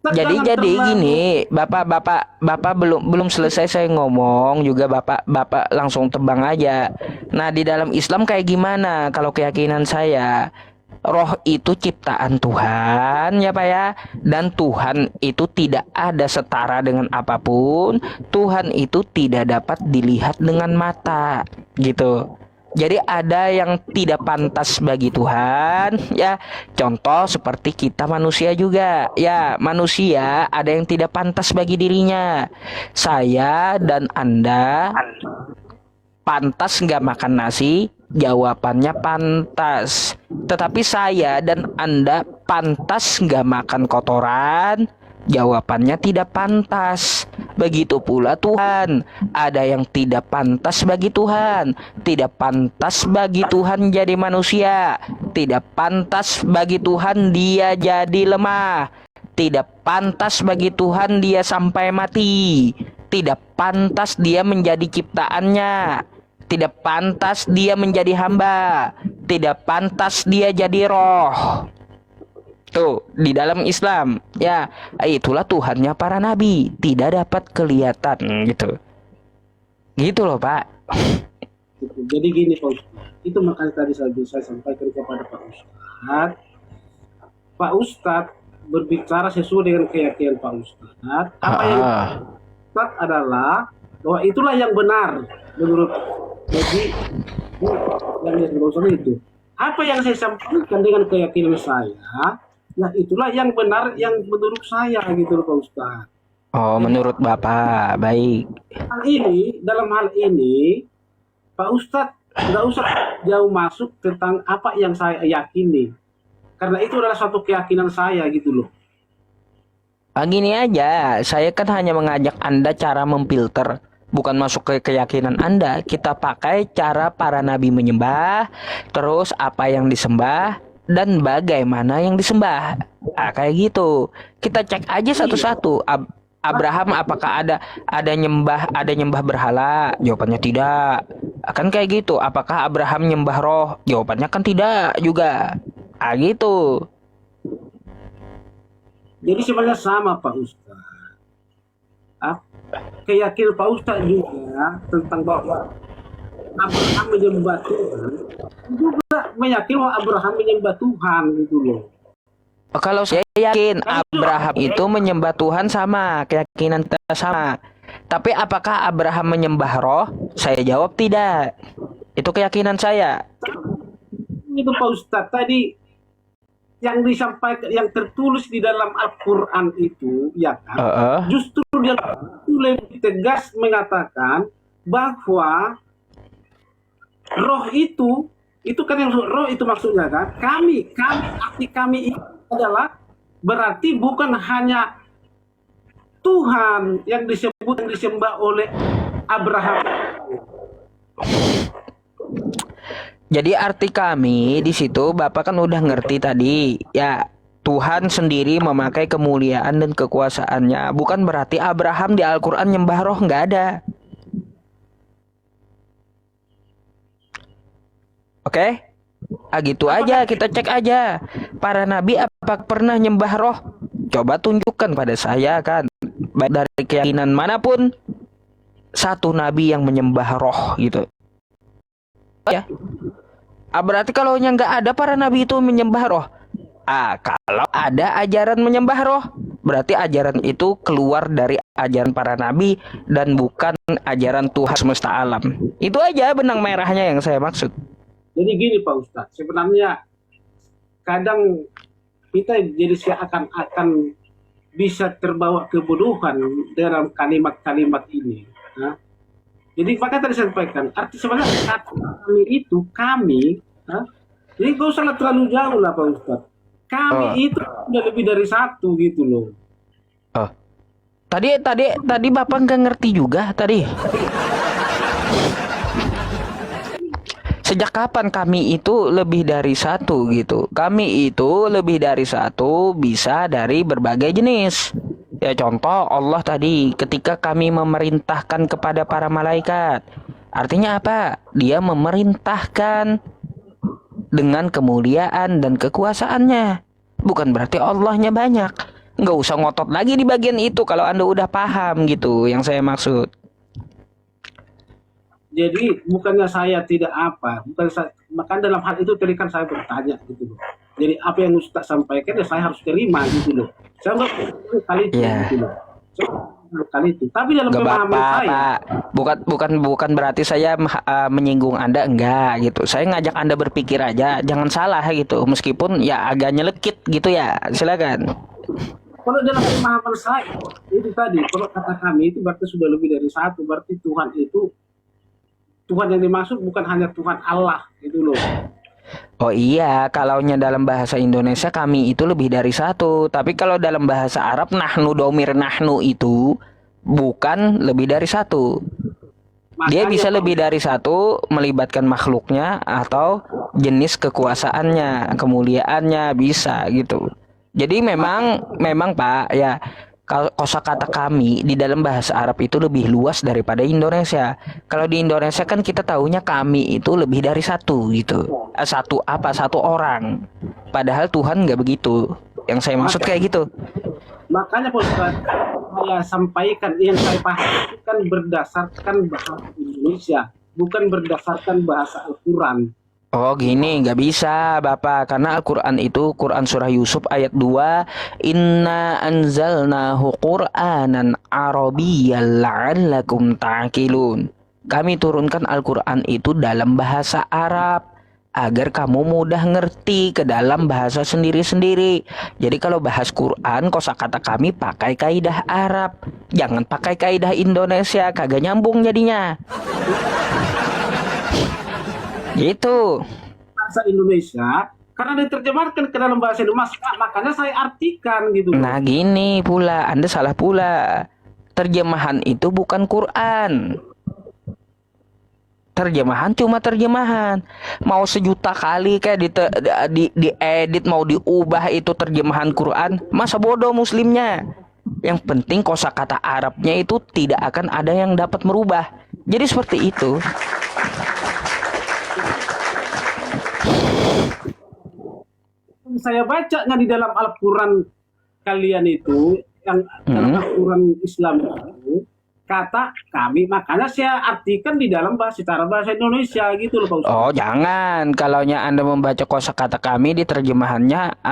Jadi gini, Bapak belum selesai saya ngomong juga Bapak langsung tebang aja. Nah, di dalam Islam kayak gimana kalau keyakinan saya? Roh itu ciptaan Tuhan, ya Pak ya. Dan Tuhan itu tidak ada setara dengan apapun. Tuhan itu tidak dapat dilihat dengan mata, gitu. Jadi ada yang tidak pantas bagi Tuhan, ya. Contoh seperti kita manusia juga, ya. Manusia ada yang tidak pantas bagi dirinya. Saya dan Anda pantas nggak makan nasi? Jawabannya pantas. Tetapi saya dan Anda pantas nggak makan kotoran? Jawabannya tidak pantas. Begitu pula Tuhan. Ada yang tidak pantas bagi Tuhan. Tidak pantas bagi Tuhan jadi manusia. Tidak pantas bagi Tuhan dia jadi lemah. Tidak pantas bagi Tuhan dia sampai mati. Tidak pantas dia menjadi ciptaannya. Tidak pantas dia menjadi hamba. Tidak pantas dia jadi roh. Tuh, di dalam Islam, ya, itulah Tuhannya para nabi, tidak dapat kelihatan, gitu. Gitu loh, Pak. Jadi gini, Pak Ustadz. Itu makanya tadi saya sampaikan kepada Pak Ustadz. Pak Ustadz berbicara sesuai dengan keyakinan Pak Ustadz. Apa yang Ustadz adalah bahwa itulah yang benar menurut yang berusaha itu. Apa yang saya sampaikan dengan keyakinan saya, nah itulah yang benar yang menurut saya, gitu loh Pak Ustadz. Oh, menurut Bapak, baik. Dalam hal ini, Pak Ustadz nggak usah jauh masuk tentang apa yang saya yakini, karena itu adalah suatu keyakinan saya, gitu loh. Gini aja, saya kan hanya mengajak Anda cara memfilter, bukan masuk ke keyakinan Anda. Kita pakai cara para nabi menyembah, terus apa yang disembah, dan bagaimana yang disembah. Nah, kayak gitu. Kita cek aja satu-satu. Abraham apakah ada nyembah berhala? Jawabannya tidak. Akan kayak gitu. Apakah Abraham nyembah roh? Jawabannya kan tidak juga. Gitu. Jadi sebenarnya sama Pak Ustaz. Keyakinan Pak Ustaz juga tentang bahwa Abraham menyembah Tuhan, juga meyakini bahwa Abraham menyembah Tuhan gitu loh. Kalau saya yakin Abraham itu menyembah Tuhan sama, keyakinan kita sama. Tapi apakah Abraham menyembah roh? Saya jawab tidak. Itu keyakinan saya. Itu Pak Ustaz tadi yang disampaikan, yang tertulis di dalam Al-Quran itu, ya kan? Justru dia lebih tegas mengatakan bahwa roh itu kan yang roh itu maksudnya kan? Arti kami itu adalah berarti bukan hanya Tuhan yang disembah oleh Abraham. Jadi arti kami di situ Bapak kan udah ngerti tadi ya, Tuhan sendiri memakai kemuliaan dan kekuasaannya. Bukan berarti Abraham di Al-Quran nyembah roh, nggak ada. Oke? Gitu aja, kita cek aja. Para nabi apakah pernah nyembah roh? Coba tunjukkan pada saya kan. Baik dari keyakinan manapun, satu nabi yang menyembah roh gitu. Ya. Berarti kalau nggak ada para nabi itu menyembah roh. Kalau ada ajaran menyembah roh, berarti ajaran itu keluar dari ajaran para nabi dan bukan ajaran Tuhan semesta alam. Itu aja benang merahnya yang saya maksud. Jadi gini Pak Ustadz, sebenarnya kadang kita jadi seakan-akan bisa terbawa kebodohan dalam kalimat-kalimat ini. Nah, jadi maka tadi saya sampaikan, arti sebenarnya kata kami, jadi gak usah terlalu jauh lah Pak Ustadz. Kami itu udah lebih dari satu gitu loh. Tadi Bapak nggak ngerti juga tadi. Sejak kapan kami itu lebih dari satu gitu? Kami itu lebih dari satu bisa dari berbagai jenis. Ya contoh Allah tadi ketika kami memerintahkan kepada para malaikat. Artinya apa? Dia memerintahkan dengan kemuliaan dan kekuasaannya. Bukan berarti Allahnya banyak. Nggak usah ngotot lagi di bagian itu kalau Anda udah paham gitu yang saya maksud. Jadi bukannya saya tidak maka dalam hal itu tadi kan saya bertanya gitu loh. Jadi apa yang Ustaz sampaikan ya saya harus terima gitu loh. Saya nggak kali itu gitu loh. Kali itu. Tapi dalam pemahaman saya, bukan berarti saya menyinggung Anda, enggak gitu. Saya ngajak Anda berpikir aja, jangan salah gitu. Meskipun ya agak nyelekit gitu ya. Silakan. Kalau dalam pemahaman saya itu tadi, kalau kata kami itu berarti sudah lebih dari satu. Berarti Tuhan yang dimaksud bukan hanya Tuhan Allah gitu loh. Oh iya, kalaunya dalam bahasa Indonesia kami itu lebih dari satu. Tapi kalau dalam bahasa Arab nahnu domir nahnu itu bukan lebih dari satu. Dia bisa lebih dari satu melibatkan makhluknya atau jenis kekuasaannya, kemuliaannya bisa gitu. Jadi memang Pak ya, kosakata kami di dalam bahasa Arab itu lebih luas daripada Indonesia. Kalau di Indonesia kan kita tahunya kami itu lebih dari satu gitu. Satu orang. Padahal Tuhan nggak begitu. Yang saya maksud kayak gitu. Makanya Ustaz, saya sampaikan yang saya paham itu kan berdasarkan bahasa Indonesia, bukan berdasarkan bahasa Al-Quran. Oh gini, nggak bisa Bapak, karena Al-Quran itu Quran Surah Yusuf ayat 2, Inna anzalnahu Qur'anan Arabiyyan la'allakum ta'qilun. Kami turunkan Al-Quran itu dalam bahasa Arab agar kamu mudah ngerti ke dalam bahasa sendiri-sendiri. Jadi kalau bahas Quran, kosakata kami pakai kaidah Arab, jangan pakai kaidah Indonesia, kagak nyambung jadinya. Gitu. Bahasa Indonesia karena diterjemahkan ke dalam bahasa Indonesia, makanya saya artikan gitu. Nah gini pula, Anda salah pula. Terjemahan itu bukan Quran. Terjemahan cuma terjemahan. Mau sejuta kali kayak diedit mau diubah itu terjemahan Quran, masa bodoh muslimnya. Yang penting kosakata Arabnya itu tidak akan ada yang dapat merubah. Jadi seperti itu. saya baca nggak di dalam Al-Quran kalian itu, yang dalam Al-Quran Islam itu, kata kami, makanya saya artikan di dalam secara bahasa Indonesia gitu loh Pak Ustaz. Oh, jangan. Kalaunya Anda membaca kosakata kami di terjemahannya